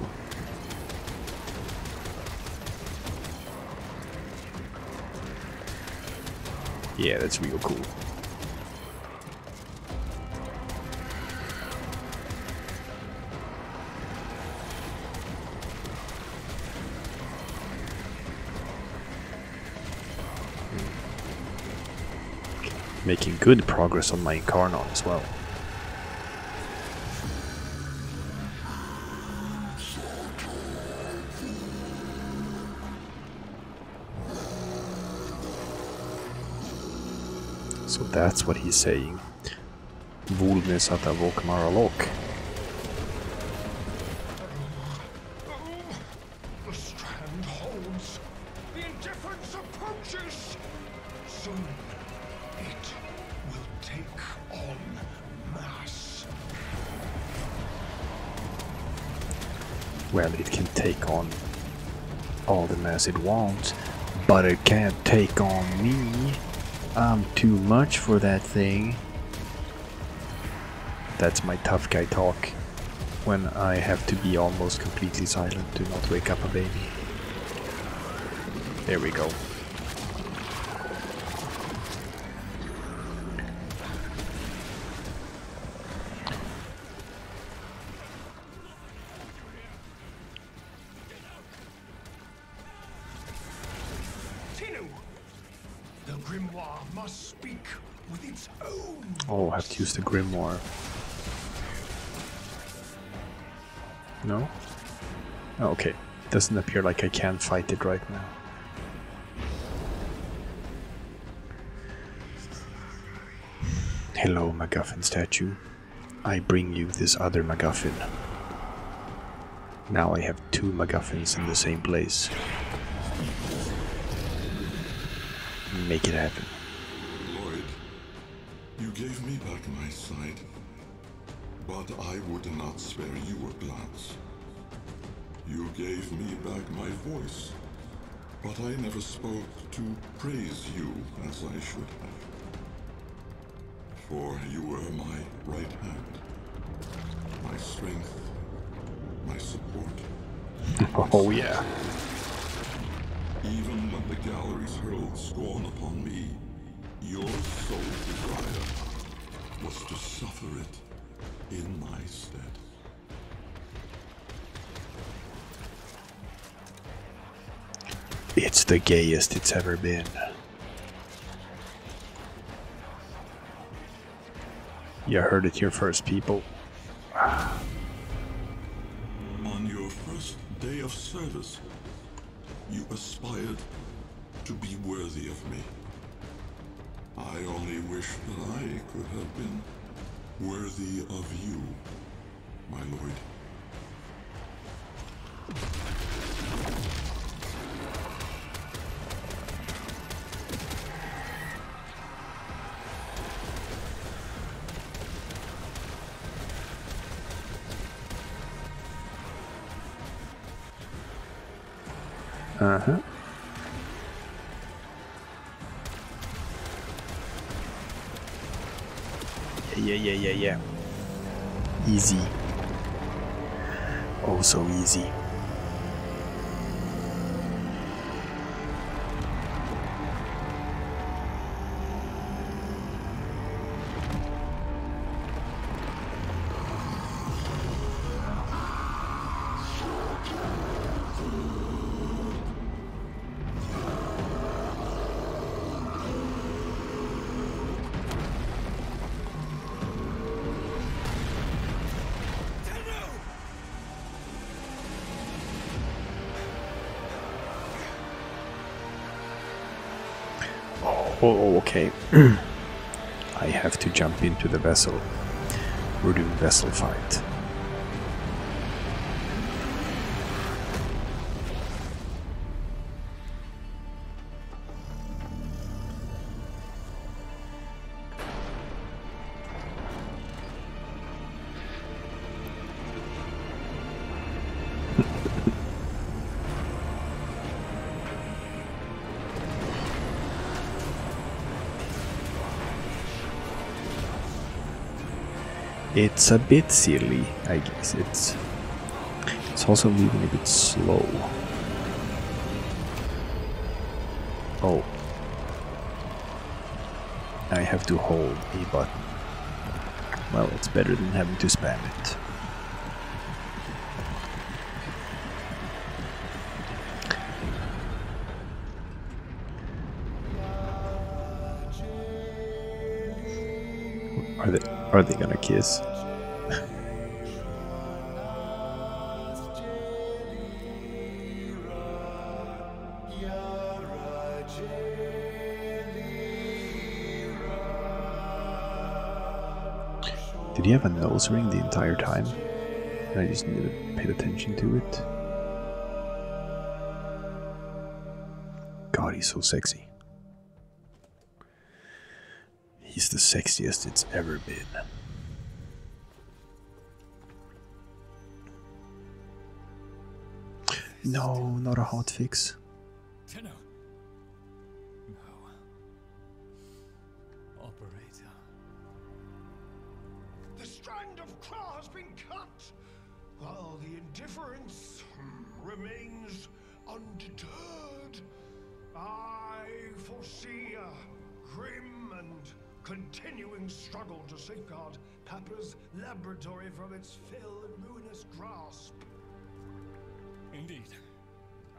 A: Yeah, that's real cool. Making good progress on my Incarnon as well. So that's what he's saying. Volnes att avok maralok.
C: The strand holds. The indifference approaches. Soon it will take on mass.
A: Well, it can take on all the mass it wants, but it can't take on me. I'm too much for that thing. That's my tough guy talk when I have to be almost completely silent to not wake up a baby. There we go.
C: must speak with its own.
A: Oh, I have to use the Grimoire. No? Oh, okay. Doesn't appear like I can fight it right now. Hello, MacGuffin statue. I bring you this other MacGuffin. Now I have 2 MacGuffins in the same place. Make it happen.
C: Lloyd, you gave me back my sight, but I would not spare you a glance. You gave me back my voice, but I never spoke to praise you as I should have. For you were my right hand, my strength, my support.
A: Oh yeah.
C: Even when the galleries hurled scorn upon me, your sole desire was to suffer it in my stead.
A: It's the gayest it's ever been. You heard it here first, people.
C: On your first day of service, you aspired to be worthy of me. I only wish that I could have been worthy of you, my lord.
A: Uh-huh. Yeah. Easy. Oh, so easy. Oh, okay. I have to jump into the vessel. We're doing vessel fight. It's a bit silly, I guess. It's also moving a bit slow. Oh. I have to hold a button. Well, it's better than having to spam it. Are they gonna kiss? Did he have a nose ring the entire time? I just never paid attention to it. God, he's so sexy. He's the sexiest it's ever been. No, not a hotfix.
E: Tenno. No. Operator.
C: The strand of claw has been cut, while the indifference remains undeterred. I foresee a grim and continuing struggle to safeguard Papa's laboratory from its fell and ruinous grasp.
E: Indeed.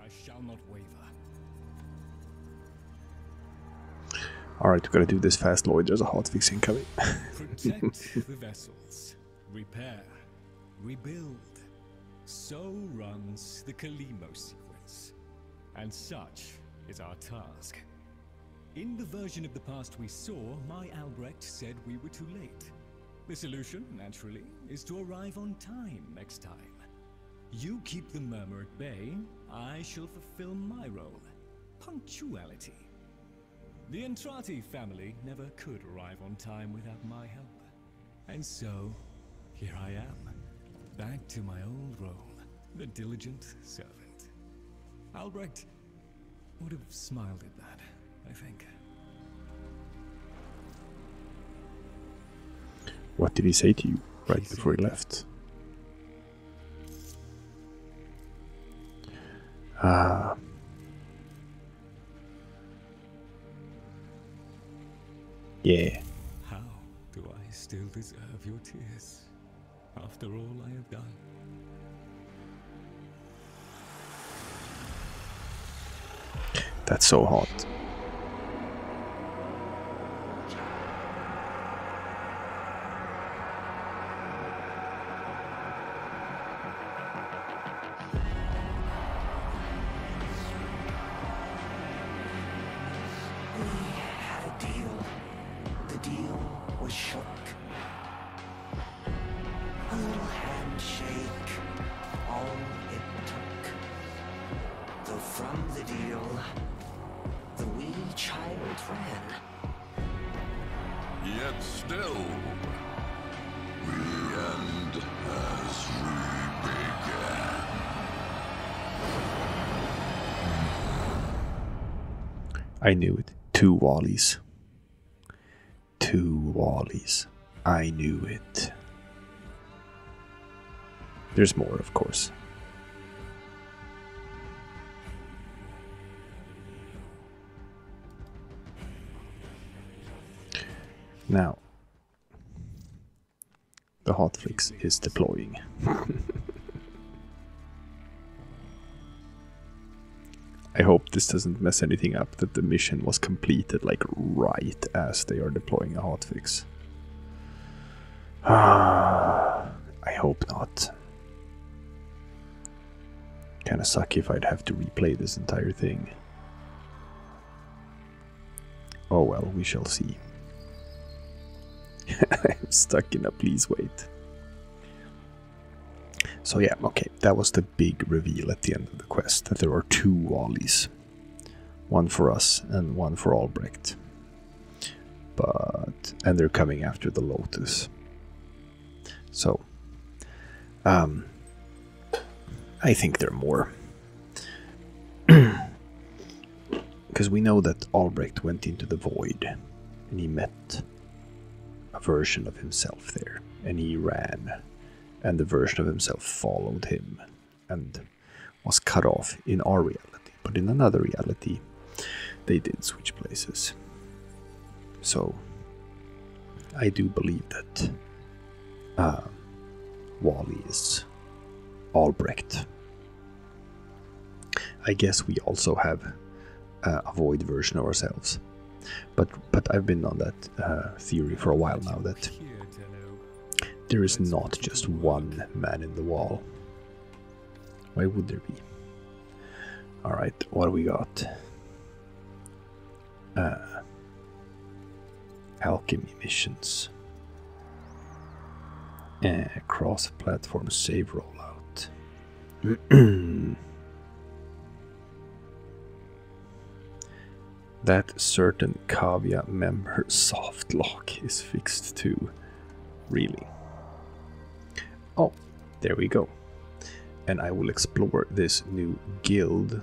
E: I shall not waver.
A: Alright, we gotta do this fast, Lloyd. There's a hotfix incoming.
E: Protect the vessels. Repair. Rebuild. So runs the Kalimo sequence. And such is our task. In the version of the past we saw, my Albrecht said we were too late. The solution, naturally, is to arrive on time next time. You keep the murmur at bay, I shall fulfill my role. Punctuality. The Entrati family never could arrive on time without my help. And so, here I am, back to my old role, the diligent servant. Albrecht would have smiled at that, I think.
A: What did he say to you right before he left? Yeah.
E: How do I still deserve your tears after all I have done?
A: That's so hot.
C: Yet still, we end as we began.
A: I knew it. 2 Wallies. 2 Wallies. I knew it. There's more, of course. Now, the hotfix is deploying. I hope this doesn't mess anything up, that the mission was completed like right as they are deploying a hotfix. I hope not. Kinda sucky if I'd have to replay this entire thing. Oh well, we shall see. I'm stuck in a please wait. So yeah, okay, that was the big reveal at the end of the quest, that there are 2 Wallies. One for us and one for Albrecht. And they're coming after the Lotus. So, I think there are more. Because we know that Albrecht went into the void and he met a version of himself there, and he ran, and the version of himself followed him and was cut off in our reality. But in another reality, they did switch places. So I do believe that Wally is Albrecht. I guess we also have a void version of ourselves. But I've been on that theory for a while now, that there is not just one man in the wall. Why would there be? Alright, what do we got? Alchemy missions. Cross-platform save rollout. That certain Kavia member soft lock is fixed too. Really? Oh, there we go. And I will explore this new guild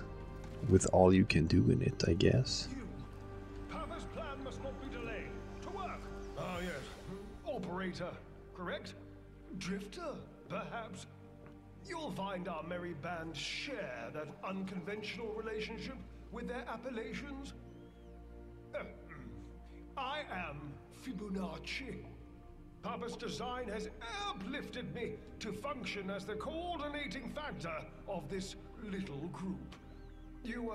A: with all you can do in it, I guess.
C: Papa's plan must not be delayed. To work! Ah, yes. Operator, correct? Drifter, perhaps? You'll find our merry band share that unconventional relationship with their appellations. I am Fibonacci. Papa's design has uplifted me to function as the coordinating factor of this little group. You,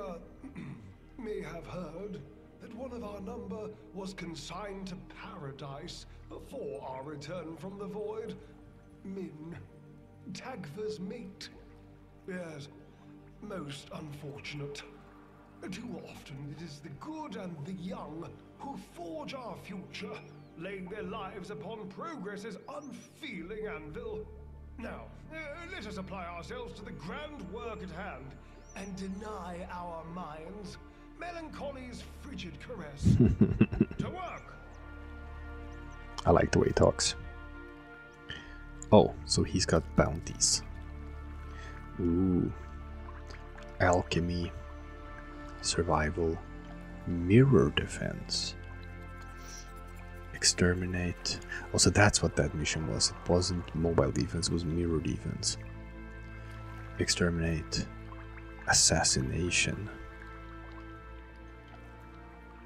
C: may have heard that one of our number was consigned to paradise before our return from the void. Min, Tagfer's mate. Yes, most unfortunate. Too often it is the good and the young who forge our future, laying their lives upon progress's unfeeling anvil. Now, let us apply ourselves to the grand work at hand and deny our minds melancholy's frigid caress. To work!
A: I like the way he talks. Oh, so he's got bounties. Ooh. Alchemy. Survival. Mirror defense. Exterminate. Also, that's what that mission was. It wasn't mobile defense, it was mirror defense. Exterminate. Assassination.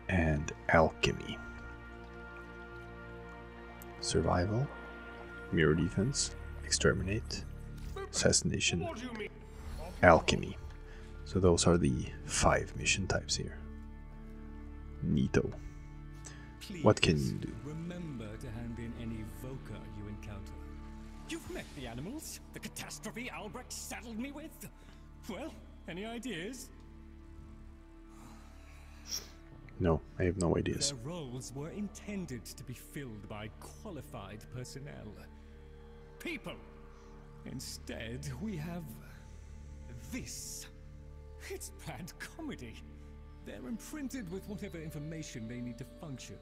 A: And alchemy. Survival. Mirror defense. Exterminate. Assassination.
C: What do you mean?
A: Alchemy. So those are the 5 mission types here. Neato. What can you do?
E: Remember to hand in any Voca you encounter. You've met the animals, the catastrophe Albrecht saddled me with. Well, any ideas?
A: No, I have no ideas.
E: Their roles were intended to be filled by qualified personnel. People! Instead, we have this. It's bad comedy. They're imprinted with whatever information they need to function,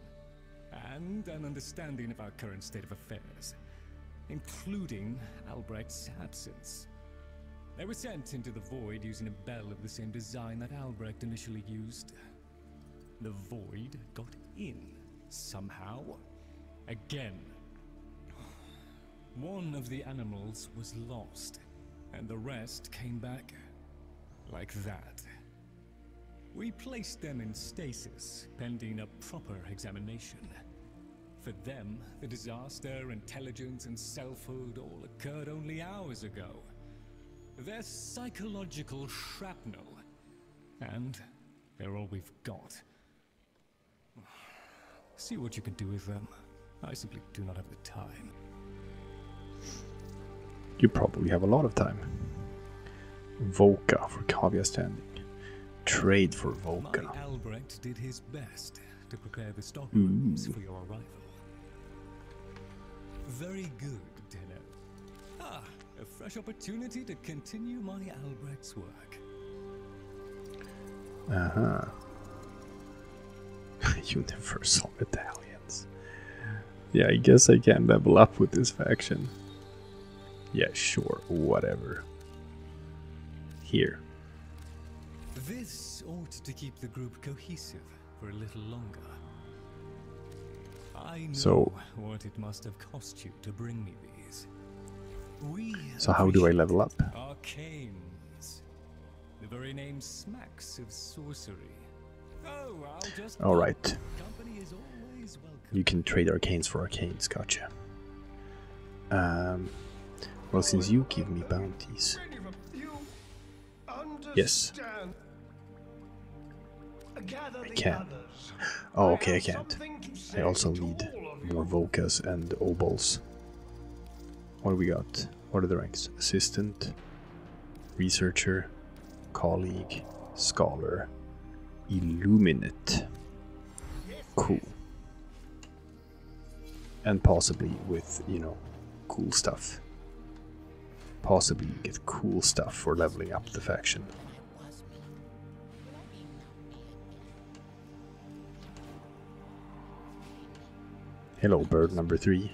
E: and an understanding of our current state of affairs, including Albrecht's absence. They were sent into the Void using a bell of the same design that Albrecht initially used. The Void got in, somehow. Again. One of the animals was lost, and the rest came back like that. We placed them in stasis, pending a proper examination. For them, the disaster, intelligence, and selfhood all occurred only hours ago. They're psychological shrapnel, and they're all we've got. See what you can do with them. I simply do not have the time.
A: You probably have a lot of time. Voca for Kavya standing. Trade for Voca.
E: My Albrecht did his best to prepare the stockrooms for your arrival. Very good, Tenno. Ah, a fresh opportunity to continue my Albrecht's work.
A: Uh-huh. Universal medallions. Yeah, I guess I can level up with this faction. Yeah, sure, whatever. Here.
E: This ought to keep the group cohesive for a little longer. I know
A: So-
E: what it must have cost you to bring me these.
A: So how do I level up?
E: Arcanes. The very name smacks of sorcery. Oh, I'll just...
A: Alright.
E: Company is always welcome.
A: You can trade arcanes for arcanes, gotcha. Well, since you give me bounties.
C: You
A: Yes.
C: understand. Gather the
A: can.
C: others.
A: Oh,
C: I
A: okay, I
C: have
A: can't.
C: something to
A: I
C: say
A: also
C: to
A: need
C: all of you.
A: more Vocas and Obols. What do we got? What are the ranks? Assistant, Researcher, Colleague, Scholar, Illuminate. Cool. And possibly with, you know, cool stuff. Possibly you get cool stuff for leveling up the faction. Hello, bird number 3.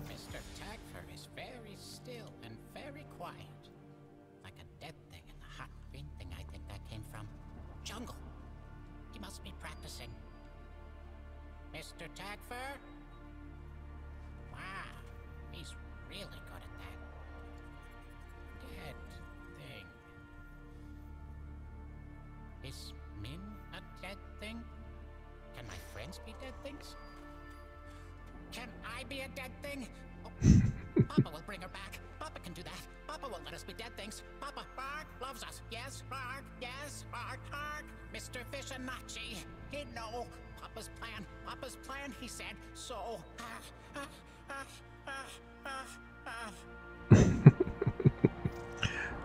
H: Mr. Tagfer is very still and very quiet. Like a dead thing in the hot green thing I think that came from. Jungle. He must be practicing. Mr. Tagfer? Wow, he's really good at that. Dead thing. Is Min a dead thing? Can my friends be dead things? Can I be a dead thing? Oh, Papa will bring her back. Papa can do that. Papa won't let us be dead things. Papa, Bark loves us. Yes, Bark. Yes, Bark, Bark. Mr. Fishanachi. He'd know Papa's plan. Papa's plan, he said. So,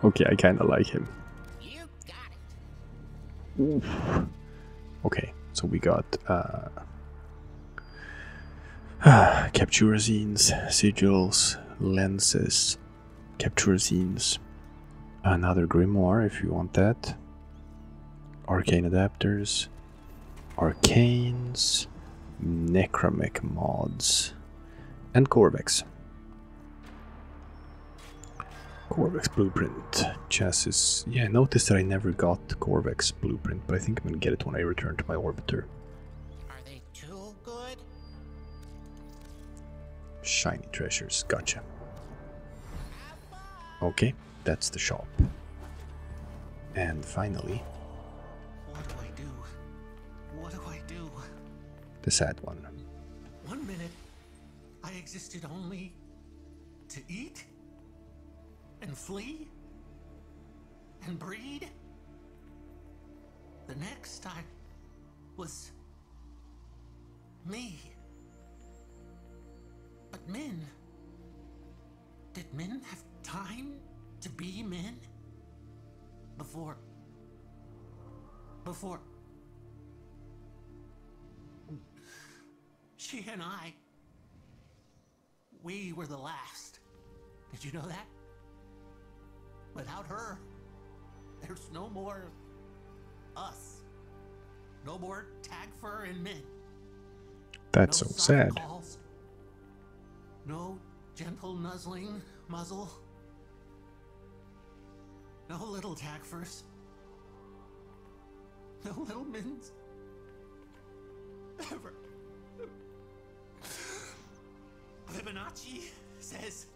A: Okay, I kind of like him.
H: you got it.
A: Oof. Okay, so we got capture scenes, sigils, lenses, capture scenes, another grimoire if you want that, arcane adapters, arcanes, necromech mods, and Corvex. Corvex blueprint, chassis. Yeah, notice that I never got Corvex blueprint, but I think I'm gonna get it when I return to my orbiter.
H: Are they too good?
A: Shiny treasures, gotcha. Okay, that's the shop. And finally,
H: What do I do? What do I do?
A: the sad one.
H: 1 minute, I existed only to eat and flee and breed. The next, I was me. But Min, did Min have time to be Min? Before she and I, we were the last. Did you know that? Without her, there's no more us. No more Tagfur and Min.
A: That's
H: No
A: so
H: soft
A: sad.
H: calls. No gentle nuzzling muzzle. No little Tagfurs. No little Mins. Ever. Fibonacci says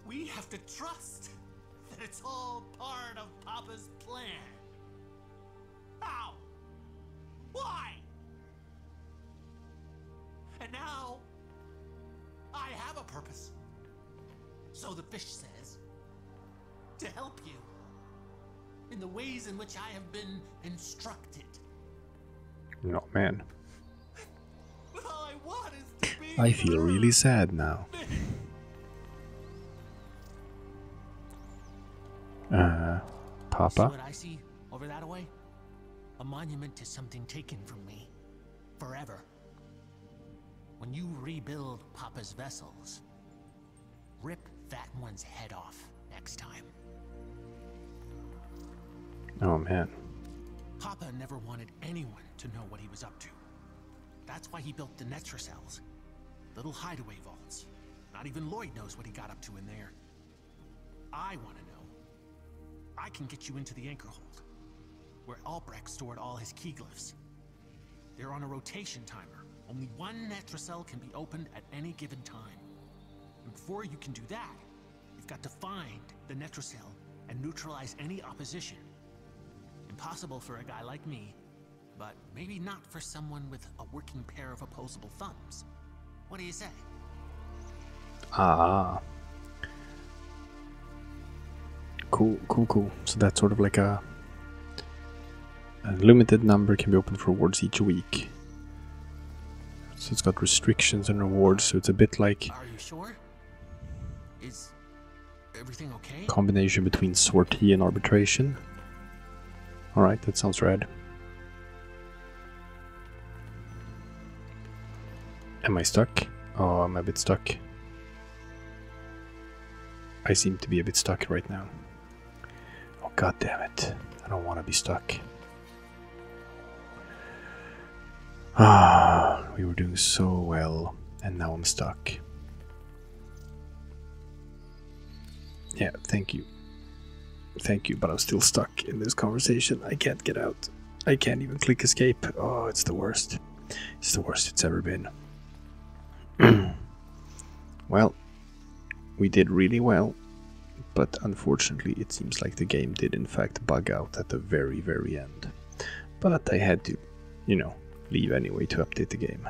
H: we have to trust that it's all part of Papa's plan. How? Why? And now I have a purpose. So the fish says, to help you in the ways in which I have been instructed.
A: No, man.
H: But all I want is to be
A: I feel
H: her.
A: really sad now.
H: See
A: Papa?
H: what I see over that way? A monument to something taken from me. Forever. When you rebuild Papa's vessels, rip that one's head off next time.
A: Oh man.
H: Papa never wanted anyone to know what he was up to. That's why he built the Netracells. Little hideaway vaults. Not even Lloyd knows what he got up to in there. I want to know. I can get you into the anchor hold, where Albrecht stored all his key glyphs. They're on a rotation timer. Only one Netracell can be opened at any given time. And before you can do that, you've got to find the Netracell and neutralize any opposition. Impossible for a guy like me, but maybe not for someone with a working pair of opposable thumbs. What do you say?
A: Ah. Cool, cool, cool. So that's sort of like a limited number can be opened for rewards each week. So it's got restrictions and rewards, so it's a bit like
H: Are you sure? Is everything okay?
A: combination between sortie and arbitration. Alright, that sounds rad. Am I stuck? Oh, I'm a bit stuck. I seem to be a bit stuck right now. Oh, god damn it. I don't want to be stuck. Ah, we were doing so well, and now I'm stuck. Yeah, thank you. Thank you, but I'm still stuck in this conversation. I can't get out. I can't even click escape. Oh, it's the worst. It's the worst it's ever been. Well, we did really well, but unfortunately it seems like the game did in fact bug out at the very, very end. But I had to, you know, leave anyway to update the game.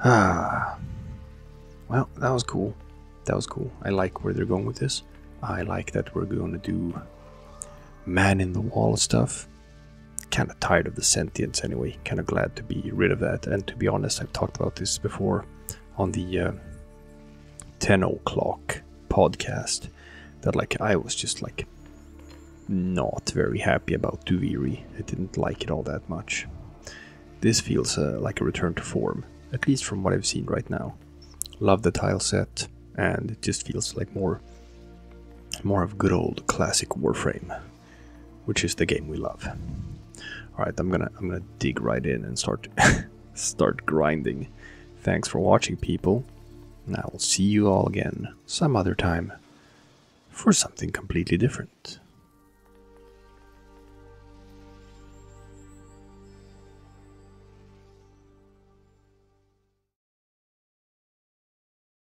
A: Ah, well, that was cool. That was cool. I like where they're going with this. I like that we're going to do man in the wall stuff. kind of tired of the sentience anyway. Kind of glad to be rid of that. And to be honest, I've talked about this before on the 10 o'clock podcast, that like I was just like not very happy about Duviri. I didn't like it all that much. This feels like a return to form, at least from what I've seen right now. Love the tile set, and it just feels like more of good old classic Warframe, which is the game we love. All right, I'm gonna dig right in and start grinding. Thanks for watching, people. And I will see you all again some other time for something completely different.